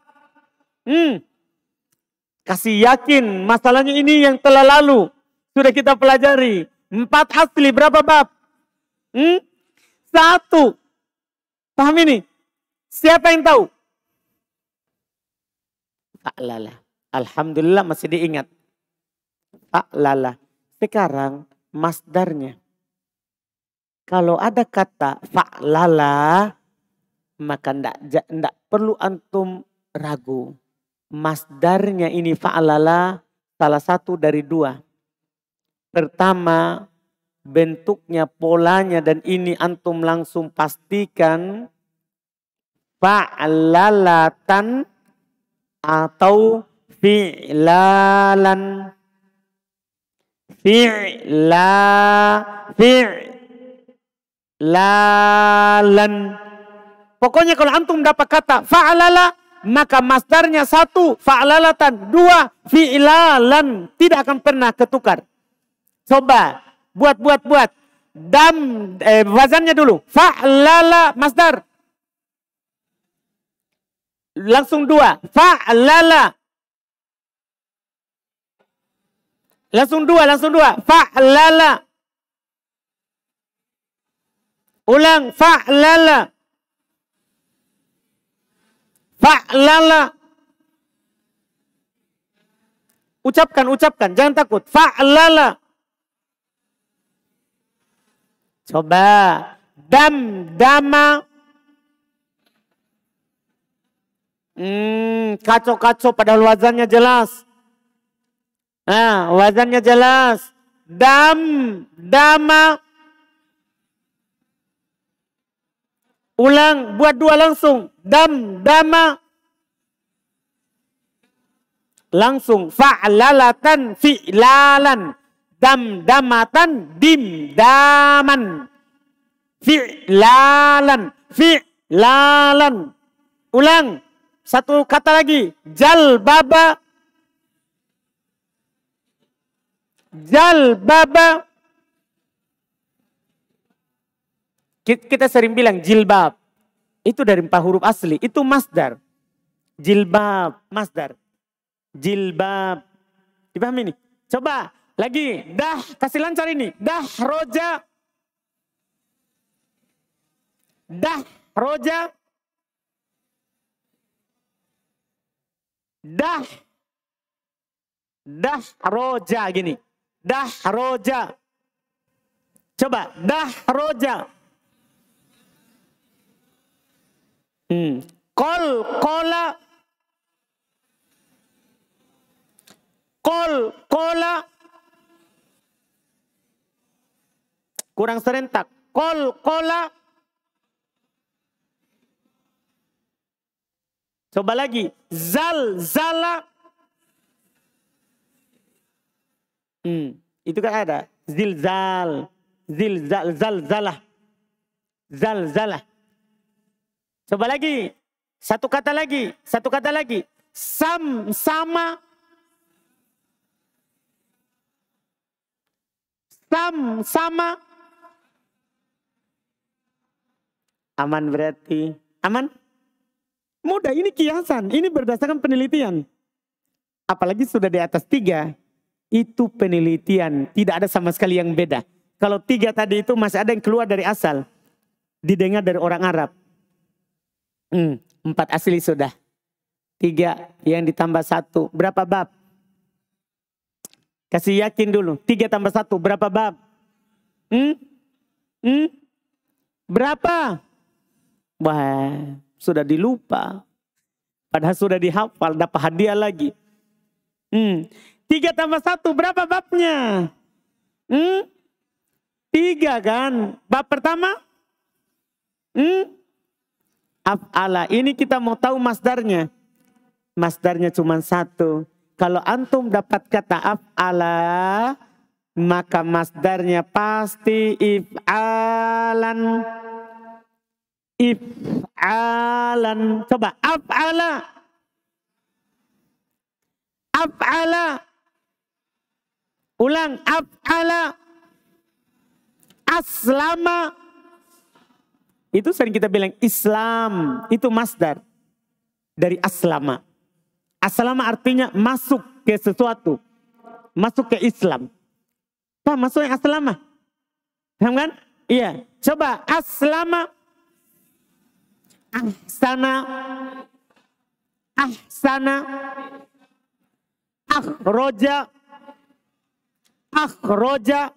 Kasih yakin masalahnya ini yang telah lalu. Sudah kita pelajari. 4 asli berapa bab? 1. Paham ini? Siapa yang tahu? Fa'lala. Alhamdulillah masih diingat. Fa'lala. Sekarang masdarnya. Kalau ada kata fa'lala, maka tidak perlu antum ragu. Masdarnya ini fa'lala salah satu dari 2. Pertama, bentuknya, polanya dan ini antum langsung pastikan fa'lalatan atau fi'lalan. Fi'lalan. Pokoknya kalau antum dapat kata fa'lala, maka masdarnya 1 fa'lalatan, 2 fi'lalan. Tidak akan pernah ketukar. Coba buat. Wazannya dulu. Fa'lala masdar. Langsung 2. Fa'lala. Langsung 2. Fa'lala. Ulang. Fa'lala. Fa'lala. Ucapkan. Jangan takut. Fa'lala. Coba. Dama. Kacau padahal wazannya jelas. Nah, wazannya jelas. Dama. Ulang, buat 2 langsung. Dama. Langsung. Fa'lalatan fi'lalan. Damatan dimdaman. Fi'lalan. Ulang. 1 kata lagi. Jalbaba. Kita sering bilang jilbab. Itu dari 4 huruf asli. Itu masdar. Jilbab. Masdar. Jilbab. Dipahami ini? Coba. Lagi. Dah. Kasih lancar ini. Dah roja. Dah roja. Dah gini. Dah roja. Coba. Dah roja. Kola. Kurang serentak. Kol, kola. Coba lagi. Zal, zala. Itu kan ada. Zilzal. Zilzal, zalzalah. Zalzalah. Coba lagi. Satu kata lagi. Satu kata lagi. Sam, sama. Sam, sama. Aman berarti. Aman? Mudah, ini kiasan. Ini berdasarkan penelitian. Apalagi sudah di atas 3. Itu penelitian. Tidak ada sama sekali yang beda. Kalau 3 tadi itu masih ada yang keluar dari asal. Didengar dari orang Arab. 4 asli sudah. 3 yang ditambah 1. Berapa bab? Kasih yakin dulu. 3 tambah 1. Berapa bab? Berapa? Wah, sudah dilupa. Padahal sudah dihafal. Dapat hadiah lagi. 3 tambah 1. Berapa babnya? 3 kan? Bab pertama? Af'ala. Ini kita mau tahu masdarnya. Masdarnya cuma 1. Kalau antum dapat kata af'ala, maka masdarnya pasti if'alan. If'alan. Coba af'ala. Af'ala. Ulang. Af'ala. Aslama. Itu sering kita bilang Islam. Itu masdar. Dari aslama. Aslama artinya masuk ke sesuatu. Masuk ke Islam. Pak, masuk yang aslama. Paham kan? Iya. Coba aslama. Ahsana. Ahsana. Akhroja. Akhroja.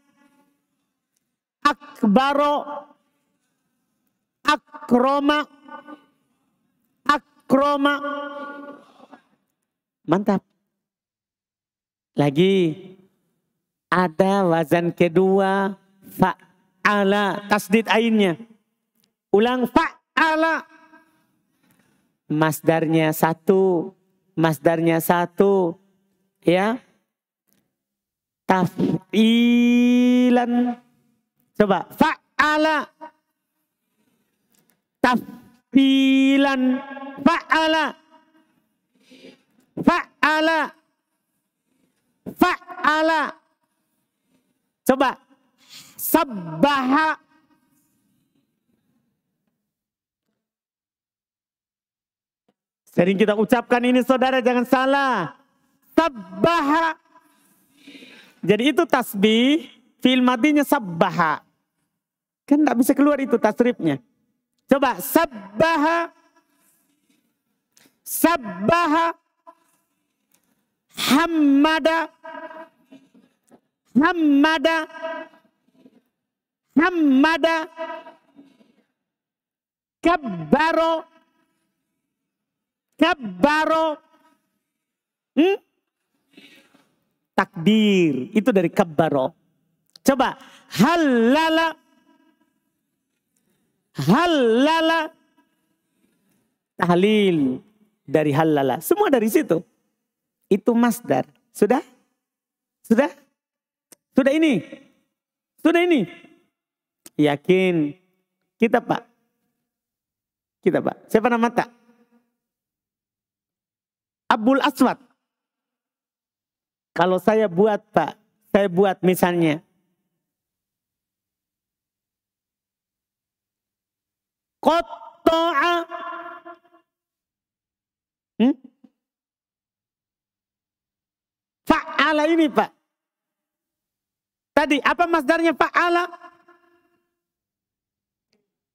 Akbaro. Akroma. Akroma. Mantap. Lagi. Ada wazan kedua. Fa'ala. Tasdid ainnya. Ulang fa'ala. Masdarnya 1. Masdarnya 1. Ya. Taf'ilan. Coba. Fa'ala. Taf'ilan. Fa'ala. Fa'ala. Fa'ala. Coba. Sabbaha. Sering kita ucapkan ini saudara, jangan salah. Sabbaha. Jadi itu tasbih, fi'il madinya sabbaha. Kan tidak bisa keluar itu tasrifnya. Coba sabbaha. Sabbaha. Hammada. Hammada. Hammada. Kabbaro. Kabbaro. Takbir. Itu dari kabbaro. Coba. Halala. Halala. Tahlil. Dari halala. Semua dari situ. Itu masdar. Sudah? Sudah? Sudah ini? Sudah ini? Yakin? Kita Pak. Kita Pak. Siapa nama tak? Abul Aswad. Kalau saya buat Pak. Saya buat misalnya. Qotto'a. Fa'ala ini Pak. Tadi apa masdarnya fa'ala?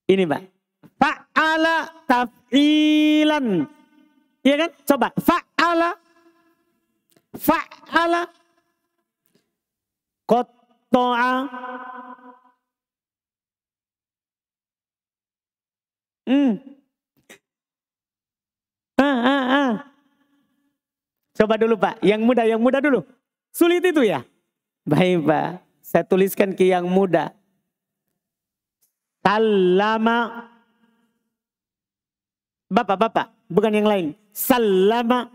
Ini Pak. Fa'ala taf'ilan. Iya kan? Coba. Fa'ala. Fa'ala. Qotto'a. Coba dulu Pak, yang muda dulu. Sulit itu ya? Baik Pak, saya tuliskan ke yang muda. Sallama. Bapak, bukan yang lain. Sallama.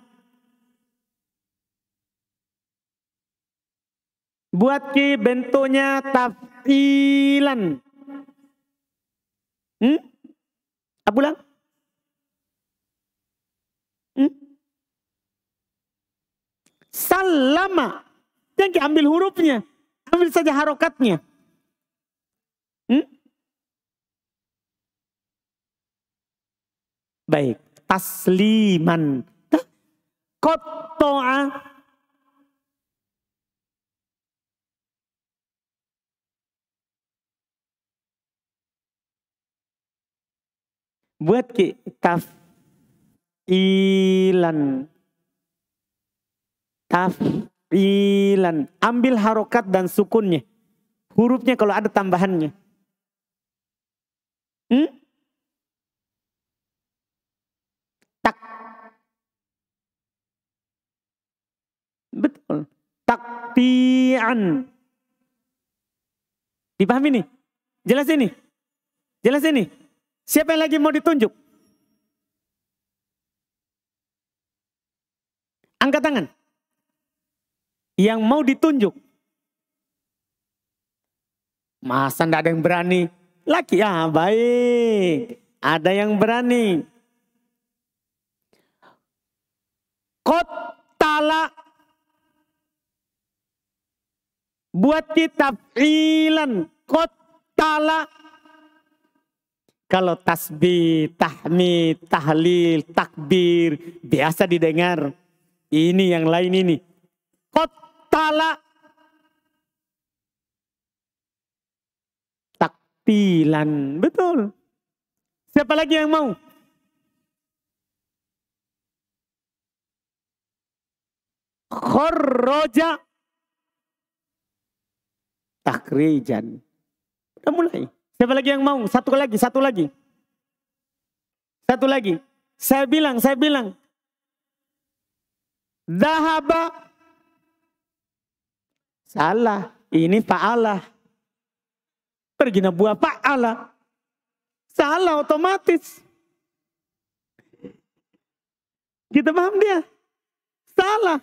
Buat ki bentuknya taf'ilan. Abulang? Sallama. Jangan ambil hurufnya. Ambil saja harokatnya. Baik. Tasliman. Qatto'a. Buat ki taf'ilan. Taf'ilan. Ambil harokat dan sukunnya. Hurufnya kalau ada tambahannya. Tak. Betul. Taktian. Dipahami nih? Jelas ini? Jelas ini? Siapa yang lagi mau ditunjuk? Angkat tangan. Yang mau ditunjuk. Masa enggak ada yang berani? Laki, ya baik. Ada yang berani. Qatala. Buat kitab ilan. Qatala. Kalau tasbih, tahmid, tahlil, takbir. Biasa didengar. Ini yang lain ini. Qatala. Taktilan. Betul. Siapa lagi yang mau? Khorroja. Takrijan. Udah mulai. Siapa lagi yang mau? Satu lagi. Satu lagi. Saya bilang. Dhahaba. Salah. Ini fa'alah. Pergi buah fa'alah. Salah otomatis. Kita paham dia? Salah.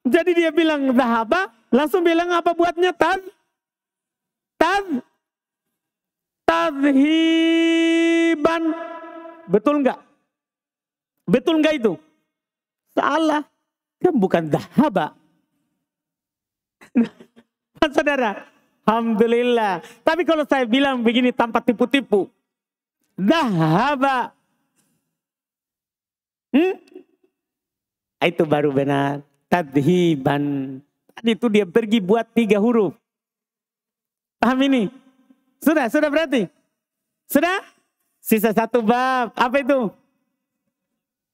Jadi dia bilang dhahaba. Langsung bilang apa buatnya? Tadhiban. Betul enggak? Betul enggak itu? Salah. Kan bukan dhahaba. Saudara, alhamdulillah. Tapi kalau saya bilang begini tanpa tipu-tipu. Dhahaba. Itu baru benar. Tadhiban. Tadi itu dia pergi buat 3 huruf. Paham ini? Sudah berarti? Sudah? Sisa 1 bab. Apa itu?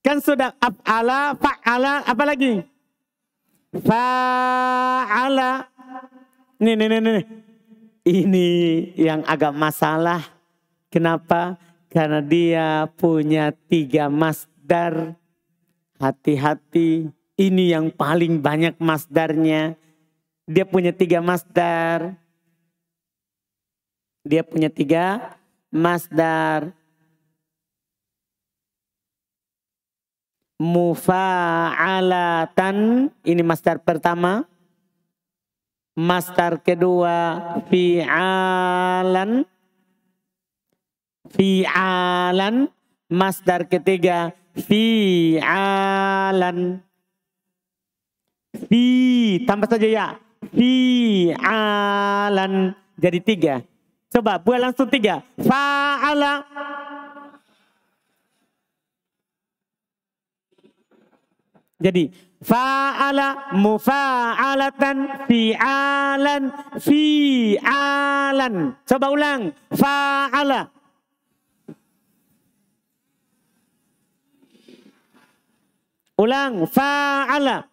Kan sudah af'ala, fa'ala, apa lagi? Fa'ala. Nih. Ini yang agak masalah. Kenapa? Karena dia punya 3 masdar. Hati-hati. Ini yang paling banyak masdarnya. Dia punya 3 masdar. Dia punya 3 masdar. Mufa'alatan. Ini masdar pertama. Masdar kedua. Fi'alan. Masdar ketiga. Fi'alan. Tambah saja ya. Fi'alan. Jadi 3. Coba buat langsung 3. Fa'ala. Jadi fa'ala, mufa'alatan, fi'alan. Coba ulang. Fa'ala. Ulang. Fa'ala.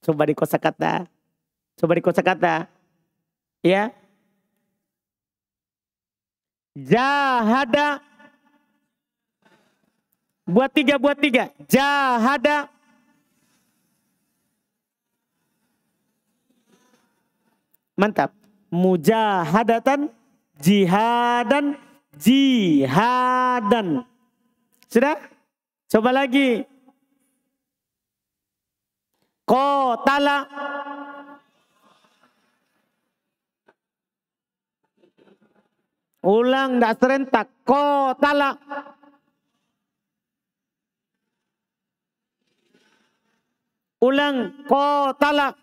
Coba di kosakata. Ya. Jahada. Buat 3. Jahada. Mantap. Mujahadatan, jihadan, jihadan. Sudah? Coba lagi. Qatala. Ulang, tidak serentak. Qatala. Ulang, qatala.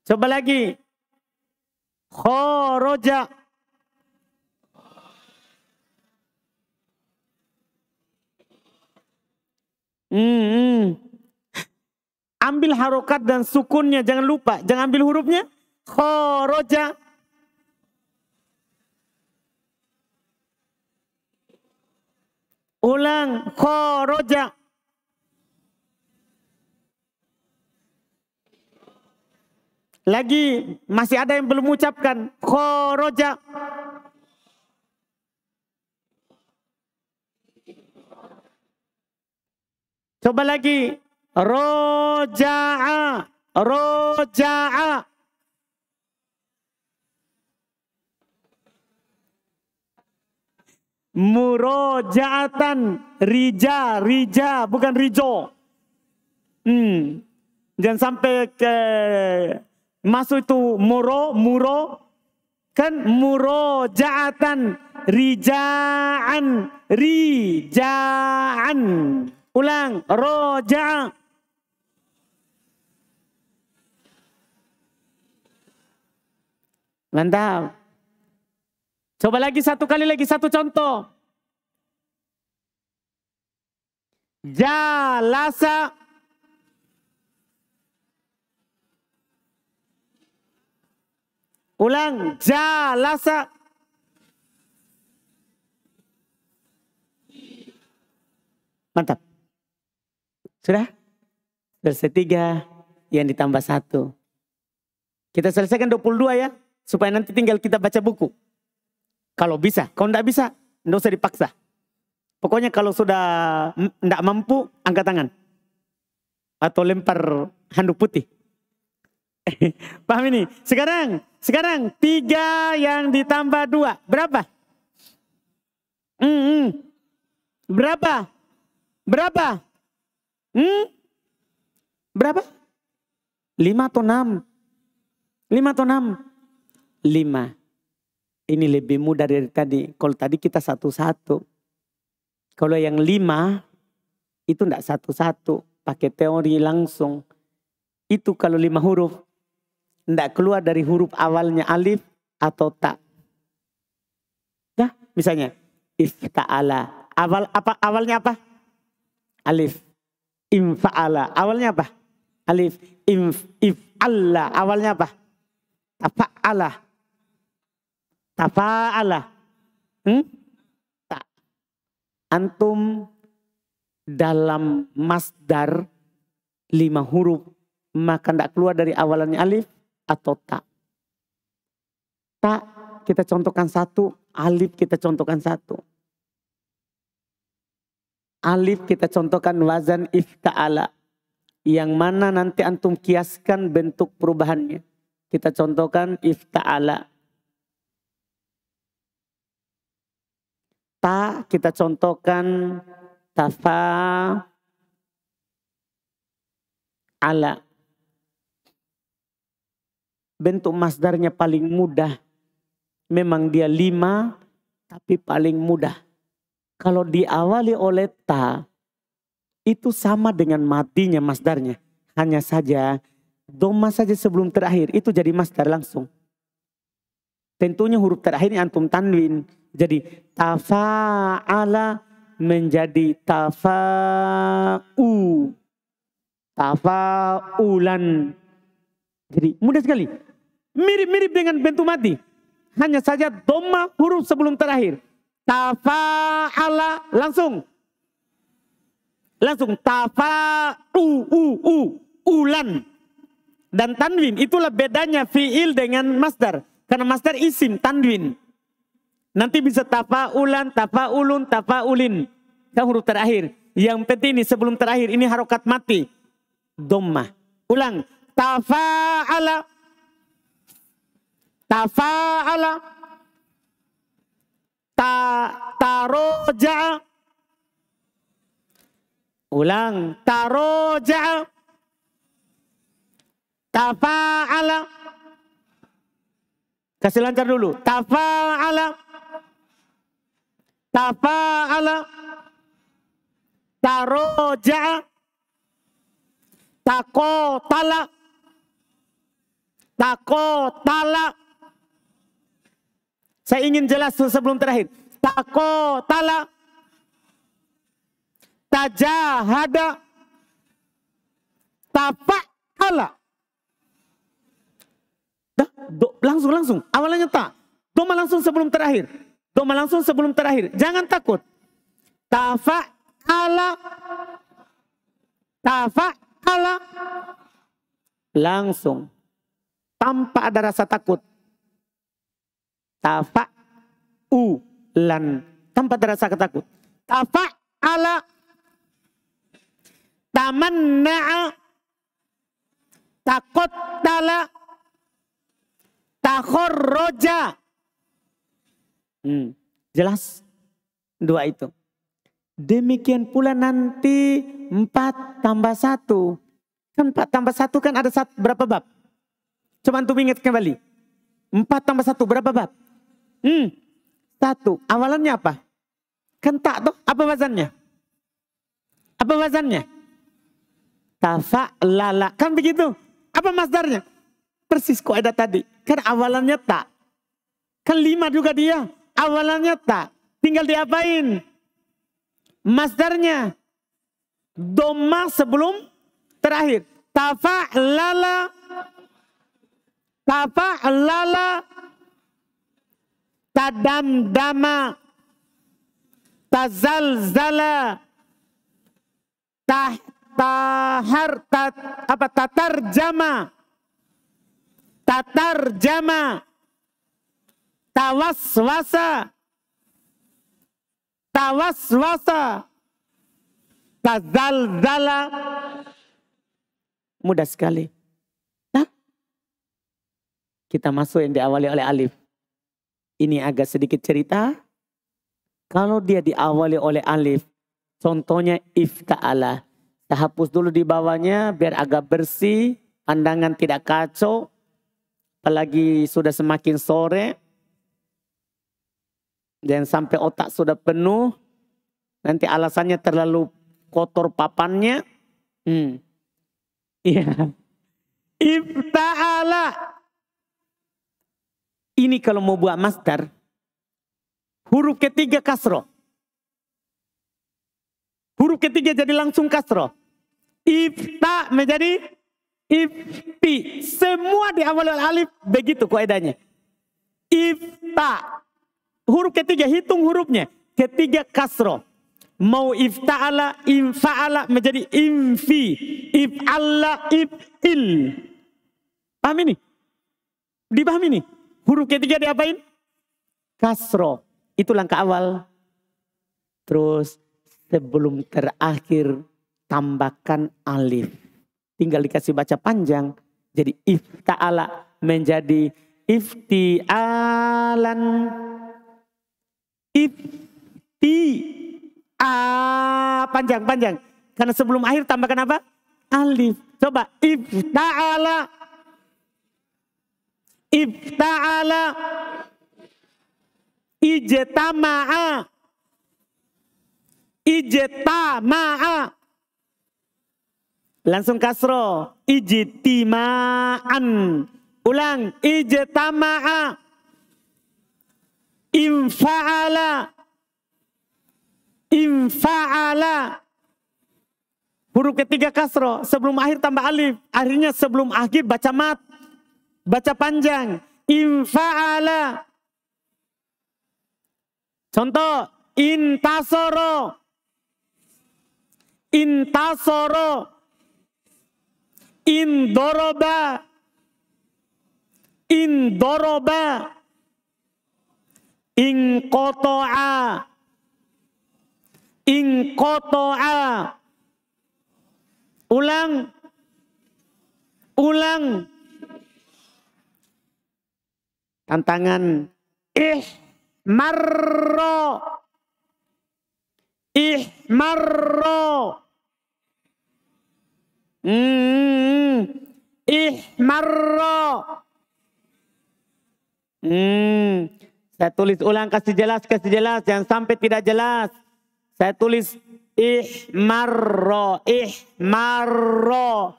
Coba lagi. Kharaja. Ambil harokat dan sukunnya, jangan lupa. Jangan ambil hurufnya. Kharaja. Ulang, kharaja. Lagi, masih ada yang belum ucapkan. Kharaja. Coba lagi. Roja'a. Roja'a. Muroja'atan. Rija. Rija. Bukan rijo. Jangan sampai ke masuk itu muro. Kan muroja'atan. Rija'an. Rija'an. Ulang, roja. Mantap. Coba lagi satu kali lagi, satu contoh. Jalasa. Ulang, jalasa. Mantap. Sudah? Selesai 3 yang ditambah 1. Kita selesaikan 22 ya. Supaya nanti tinggal kita baca buku. Kalau bisa. Kalau tidak bisa, tidak usah dipaksa. Pokoknya kalau sudah tidak mampu, angkat tangan. Atau lempar handuk putih. Paham ini? Sekarang 3 yang ditambah 2. Berapa? Berapa? Berapa? Berapa? 5 atau 6? 5 atau 6? 5. Ini lebih mudah dari tadi. Kalau tadi kita satu-satu. Kalau yang 5 itu enggak satu-satu. Pakai teori langsung. Itu kalau 5 huruf. Enggak keluar dari huruf awalnya alif atau ta. Ya, misalnya. Ifta'ala. Awalnya apa? Alif. Infa'ala. Awalnya apa? Alif. If'alla. Awalnya apa? Tafa'ala. Tafa'ala. Ta. Antum dalam masdar 5 huruf. Maka tidak keluar dari awalannya alif atau ta. Ta kita contohkan 1. Alif kita contohkan 1. Alif kita contohkan wazan ifta'ala. Yang mana nanti antum kiaskan bentuk perubahannya. Kita contohkan ifta'ala. Ta kita contohkan tafa'ala. Bentuk masdarnya paling mudah. Memang dia 5 tapi paling mudah. Kalau diawali oleh ta, itu sama dengan matinya masdarnya. Hanya saja, doma saja sebelum terakhir, itu jadi masdar langsung. Tentunya huruf terakhirnya antum tanwin. Jadi, tafa'ala menjadi tafa'u. Tafa'ulan. Jadi, mudah sekali. Mirip-mirip dengan bentuk mati. Hanya saja doma huruf sebelum terakhir. Tafa'ala langsung ulan dan tanwin. Itulah bedanya fiil dengan masdar. Karena masdar isim tanwin. Nanti bisa tafa'ulan, tafa'ulun, tafa'ulin. Kan huruf terakhir. Yang penting ini sebelum terakhir ini harokat mati. Dhammah. Ulang. Tafa'ala. Tafa'ala. Taroja'a. Ulang. Taroja'a. Tafa'ala. Kasih lancar dulu. Tafa'ala. Tafa'ala. Taroja'a. Takotala. Takotala. Saya ingin jelas sebelum terakhir. Takotala. Tajahada. Tafa'ala. Langsung. Awalnya tak. Doma langsung sebelum terakhir. Doma langsung sebelum terakhir. Jangan takut. Tafa'ala. Tafa'ala. Langsung. Tanpa ada rasa takut. Tafa'ulan. Tanpa ada rasa takut. Tafa'ala. Tamanna'a. Takottala. Takhorroja. Jelas? Dua itu. Demikian pula nanti 4 tambah 1. Kan 4 tambah 1 kan ada berapa bab? Coba antum ingat kembali. 4 tambah 1 berapa bab? 1. Awalannya apa? Kan tak toh? Apa wazannya? Apa wazannya? Tafa'lala. Kan begitu? Apa masdarnya? Persis kok ada tadi. Kan awalannya tak. Kan 5 juga dia. Awalannya tak. Tinggal diapain? Masdarnya. Dhamma sebelum terakhir. Tafa'lala. Tafa'lala. Tadamdama. Tazalzala. Tatarjama. Tatarjama. Tawaswasa. Tawaswasa. Tazalzala. Mudah sekali. Nah, kita masuk yang diawali oleh alif. Ini agak sedikit cerita. Kalau dia diawali oleh alif, contohnya ifta'ala. Kita hapus dulu di bawahnya biar agak bersih, pandangan tidak kacau. Apalagi sudah semakin sore. Dan sampai otak sudah penuh. Nanti alasannya terlalu kotor papannya. Iya. Ifta'ala. Ini kalau mau buat masdar. Huruf ketiga kasroh. Huruf ketiga jadi langsung kasroh. Ifta menjadi ifti. Semua di awal alif begitu kaidahnya. Ifta. Huruf ketiga hitung hurufnya. Ketiga kasroh. Mau ifta'ala, infa'ala menjadi infi. If'alla, if'il. Paham ini? Dipahami ini? Huruf ketiga diapain? Kasroh. Itu langkah awal. Terus sebelum terakhir tambahkan alif. Tinggal dikasih baca panjang. Jadi ifta'ala menjadi ifti'alan. Panjang. Karena sebelum akhir tambahkan apa? Alif. Coba ifta'ala. Ifta'ala. Ijtama'a. Ijtama'a. Langsung kasroh. Ijtima'an. Ulang. Ijtama'a. Infa'ala. Infa'ala. Huruf ketiga kasroh. Sebelum akhir tambah alif. Akhirnya sebelum akhir baca mat. Baca panjang. Infa'ala. Contoh. Intasoro. Intasoro. Indoroba. Indoroba. Inqoto'a. Inqoto'a. Ulang. Ulang. Tantangan. Ihmarro. Ihmarro. Ihmarro. Saya tulis ulang, kasih jelas. Jangan sampai tidak jelas. Saya tulis ihmarro. Ihmarro.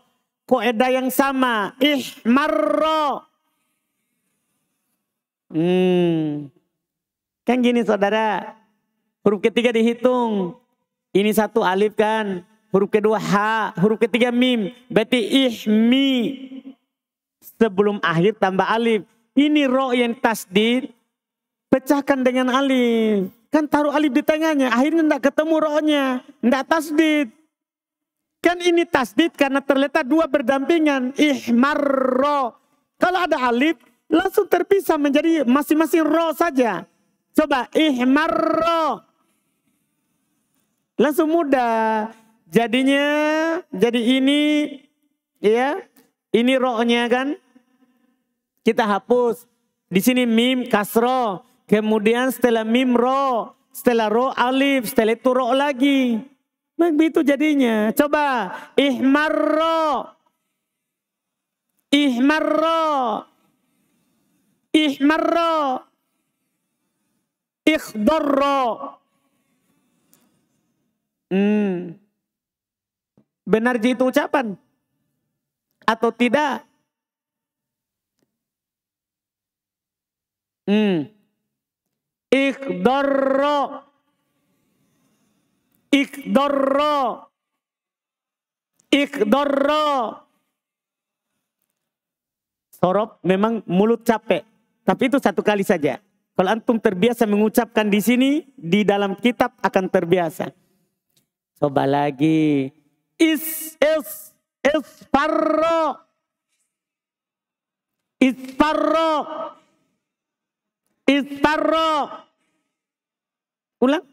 Kaidah yang sama. Ihmarro. Kan gini saudara. Huruf ketiga dihitung. Ini satu alif kan. Huruf kedua ha. Huruf ketiga mim. Berarti ihmi. Sebelum akhir tambah alif. Ini ro yang tasdid. Pecahkan dengan alif. Kan taruh alif di tengahnya. Akhirnya tidak ketemu ro-nya. Tidak tasdid. Kan ini tasdid karena terletak dua berdampingan. Ihmarro. Kalau ada alif. Langsung terpisah menjadi masing-masing ro saja. Coba ihmarro. Langsung mudah. Jadinya. Jadi ini. Ya. Ini ro-nya kan. Kita hapus. Di sini mim kasro. Kemudian setelah mim ro. Setelah ro alif. Setelah itu ro lagi. Begitu jadinya. Coba. Ihmarro. Ihmarro. Ihmarro. Ikhdarro. Benar itu ucapan? Atau tidak? Ikhdarro. Ikhdarro. Ikhdarro. Sorob memang mulut capek. Tapi itu satu kali saja. Kalau antum terbiasa mengucapkan di sini, di dalam kitab akan terbiasa. Coba lagi. Isfarro. Isfarro. Isfarro. Ulang.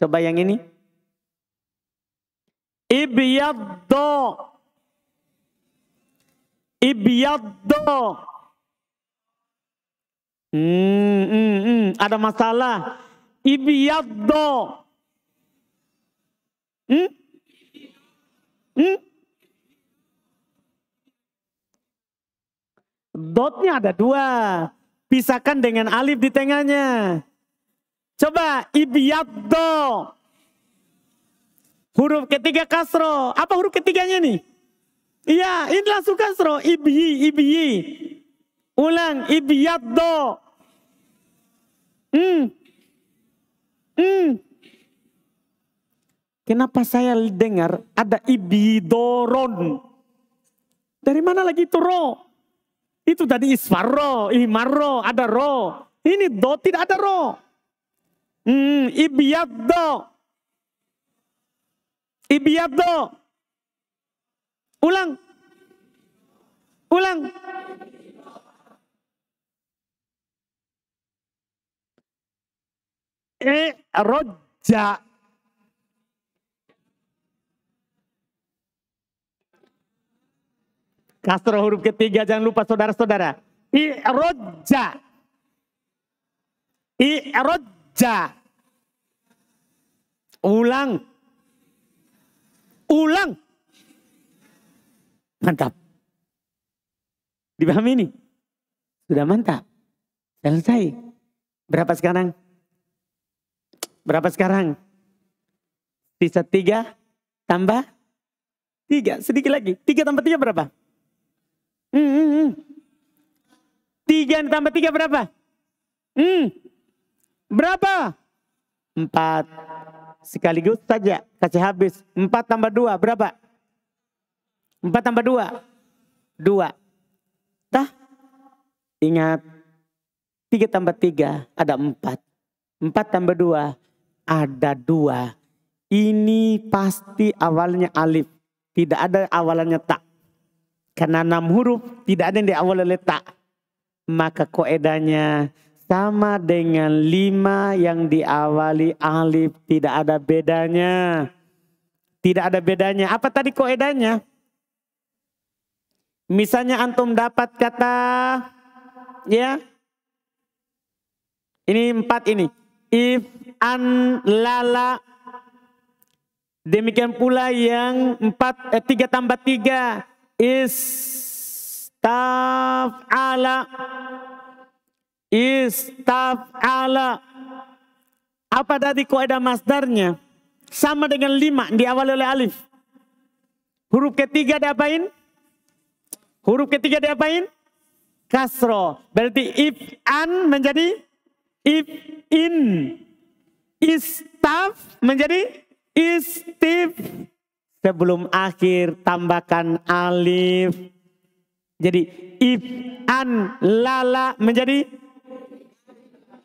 Coba yang ini. Ibyaddo. Ibyaddo. Ada masalah. Ibyaddo. Dotnya ada dua. Pisahkan dengan alif di tengahnya. Coba. Ibyaddo. Huruf ketiga kasro. Apa huruf ketiganya nih? Iya, ini langsung kasro. Ibyi. Ulang. Ibyaddo. Kenapa saya dengar ada ibidoron? Dari mana lagi itu ro? Itu tadi isfarro, ihmarro, ada ro. Ini do tidak ada ro. Ibyaddo. Ibyaddo. Ulang. Ulang. Roja. Kasroh huruf ketiga, jangan lupa saudara-saudara. I'roja. I'roja. Ulang. Ulang. Mantap. Dipahami ini? Sudah mantap. Selesai. Berapa sekarang? Berapa sekarang? Sisa 3 tambah 3. Sedikit lagi. 3 tambah 3 berapa? 3 tambah 3 berapa? Berapa? 4. Sekaligus saja. Kasih habis. 4 tambah 2 berapa? 4 tambah 2. 2. Tah? Ingat. 3 tambah 3 ada 4. 4 tambah 2 ada 2. Ini pasti awalnya alif. Tidak ada awalannya tak. Karena 6 huruf tidak ada yang diawali oleh tak. Maka koedanya sama dengan 5 yang diawali alif. Tidak ada bedanya. Tidak ada bedanya. Apa tadi kaidahnya? Misalnya antum dapat kata, ya, ini 4 ini. If, an, lala. Demikian pula yang 3 tambah 3. Istaf'ala. Istaf'ala. Apa tadi kaidah masdarnya? Sama dengan 5 diawali oleh alif. Huruf ketiga diapain? Huruf ketiga diapain? Kasro. Berarti if'an menjadi if'in. Istaf menjadi istif. Sebelum akhir tambahkan alif. Jadi if'an lala menjadi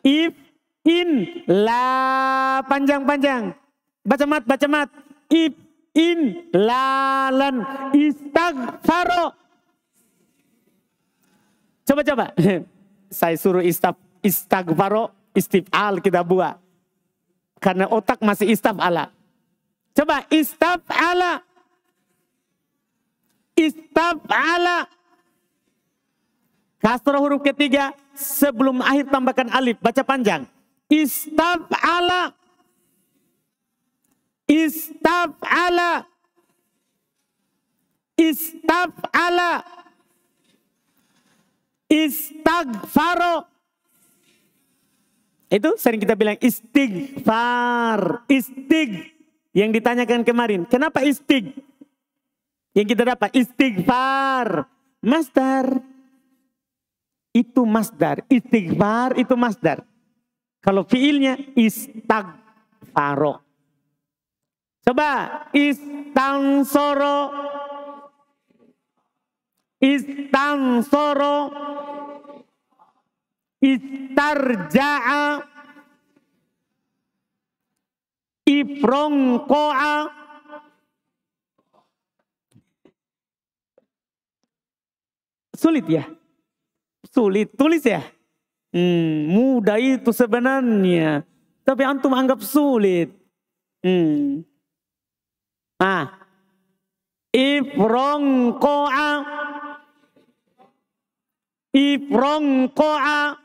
if'in la panjang-panjang. Baca mat. If'in lalan istaghfaro. Coba. Saya suruh istaghfaro, istif'al kita buat. Karena otak masih istaf'ala. Coba istaf'ala. Istaf'ala. Kasroh huruf ketiga. Sebelum akhir tambahkan alif. Baca panjang. Istaf'ala. Istaf'ala. Istaf'ala. Istaghfaro. Itu sering kita bilang istighfar. Yang ditanyakan kemarin. Kenapa yang kita dapat istighfar. Masdar. Itu masdar. Istighfar itu masdar. Kalau fiilnya istaghfaro. Coba istansoro. Istansoro. Istarja'a. Ifrongko'a. Sulit ya? Sulit tulis ya? Mudah itu sebenarnya. Tapi antum anggap sulit. Ifrongko'a. Ifrongko'a.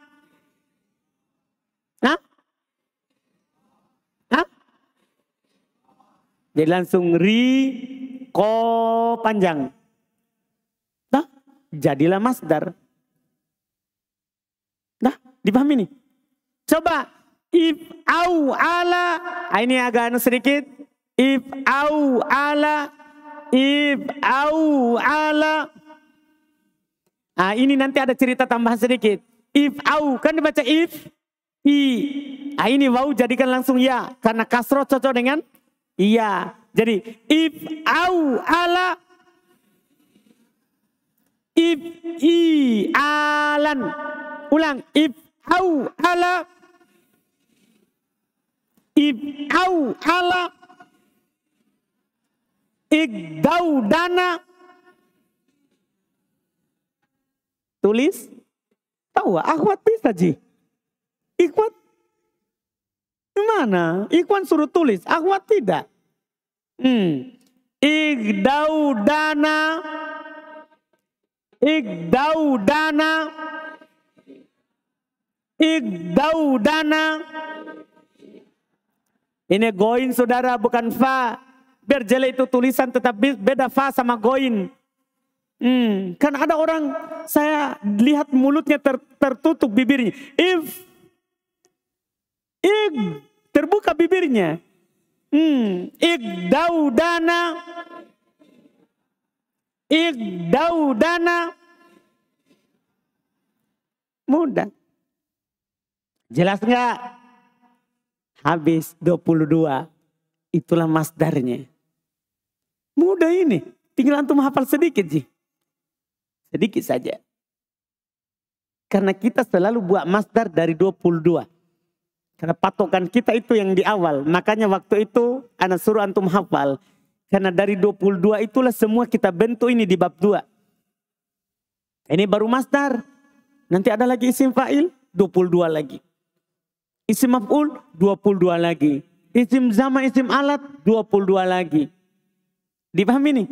Jadi langsung ko panjang. Jadilah masdar. Dipahami nih? Coba. If'au ala. Ini agak sedikit. If'au ala. If'au ala. Ini nanti ada cerita tambahan sedikit. If'au. Kan dibaca if. Ini wau jadikan langsung ya. Karena kasroh cocok dengan iya. Jadi if'au ala. If'i'alan. Ulang. If'au ala. If'au ala. Igdaudana. Tulis. Tahu akhwat bisa ji. Ikhwat. Gimana? Ikhwan suruh tulis. Akhwat tidak. Igdaudana. Igdaudana. Igdaudana. Ini goin saudara bukan fa. Biar jelek itu tulisan tetapi beda fa sama goin. Kan ada orang saya lihat mulutnya tertutup bibirnya. Terbuka bibirnya. Igdaudana. Igdaudana. Mudah. Jelas enggak? Habis 22. Itulah masdarnya. Mudah ini. Tinggal antum hafal sedikit sih. Sedikit saja. Karena kita selalu buat masdar dari 22. Karena patokan kita itu yang di awal. Makanya waktu itu anak suruh antum hafal. Karena dari 22 itulah semua kita bentuk ini di bab 2. Ini baru masdar. Nanti ada lagi isim fa'il, 22 lagi. Isim maf'ul, 22 lagi. Isim zama, isim alat, 22 lagi. Dipahami nih?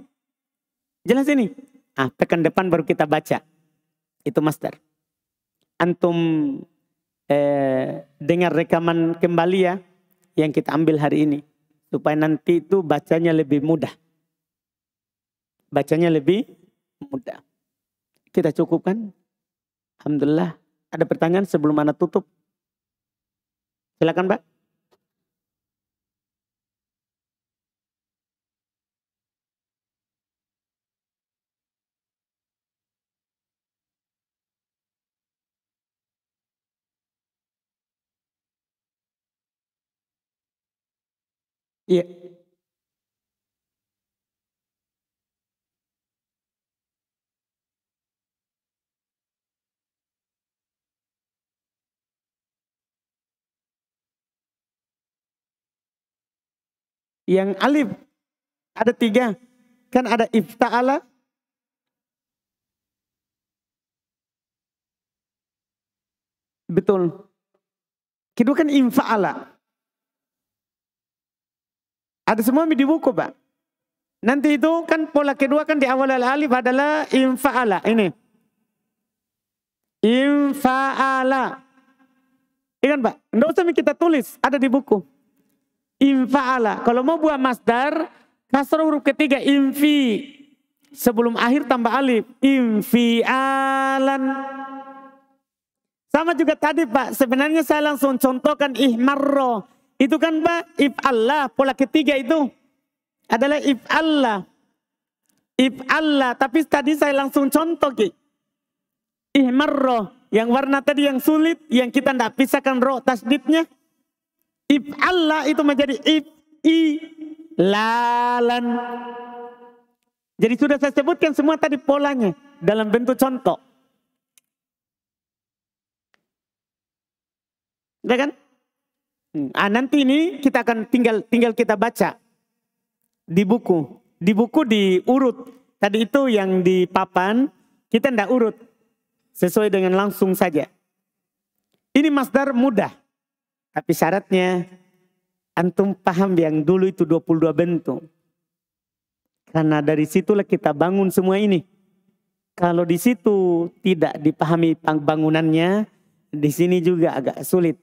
Jelas ini? Pekan depan baru kita baca. Itu masdar. Antum dengar rekaman kembali ya, yang kita ambil hari ini. Supaya nanti itu bacanya lebih mudah. Bacanya lebih mudah. Kita cukupkan. Alhamdulillah. Ada pertanyaan sebelum Anda tutup? Silakan, Pak. Iya. Yang alif ada 3. Kan ada ifta'ala. Betul. Kedua kan infa'ala. Ada semua di buku, Pak. Nanti itu kan pola kedua kan di awal alif adalah infa'ala. Ini. Infa'ala. Ingat, Pak. Tidak usah kita tulis. Ada di buku. Infa'ala. Kalau mau buat masdar, kasrah huruf ketiga. Infi. Sebelum akhir tambah alif. Infi'alan. Sama juga tadi, Pak. Sebenarnya saya langsung contohkan ihmarro. Itu kan, Pak, if'allah. Pola ketiga itu adalah if'allah. If'allah. Tapi tadi saya langsung contoh, Ki. Ihmarro. Yang warna tadi yang sulit. Yang kita tidak pisahkan roh tasdidnya. If'allah itu menjadi if'ilalan. Jadi sudah saya sebutkan semua tadi polanya. Dalam bentuk contoh. Ya kan? Nanti ini kita akan tinggal kita baca. Di buku. Di buku diurut. Tadi itu yang di papan. Kita tidak urut. Sesuai dengan langsung saja. Ini masdar mudah. Tapi syaratnya antum paham yang dulu itu 22 bentuk. Karena dari situlah kita bangun semua ini. Kalau di situ tidak dipahami bangunannya, di sini juga agak sulit.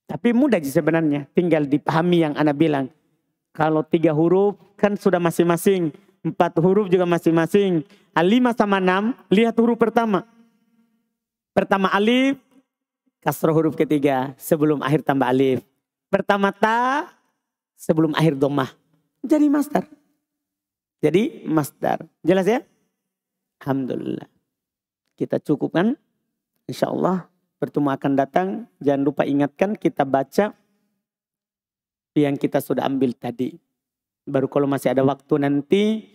Tapi mudah sih sebenarnya, tinggal dipahami yang Anda bilang. Kalau 3 huruf kan sudah masing-masing, 4 huruf juga masing-masing. 5 sama 6, lihat huruf pertama. Pertama alif, kasroh huruf ketiga, sebelum akhir tambah alif. Pertama ta, sebelum akhir dhammah. Jadi masdar. Jadi masdar. Jelas ya? Alhamdulillah. Kita cukupkan. InsyaAllah pertemuan akan datang. Jangan lupa ingatkan kita baca yang kita sudah ambil tadi. Baru kalau masih ada waktu nanti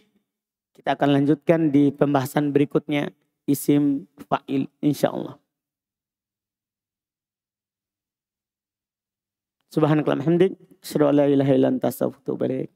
kita akan lanjutkan di pembahasan berikutnya. Isim fa'il insyaAllah. Subhanakallahumma hamdik. Asyhadu an la ilaha illa anta astaghfiruka wa atubu ilaik.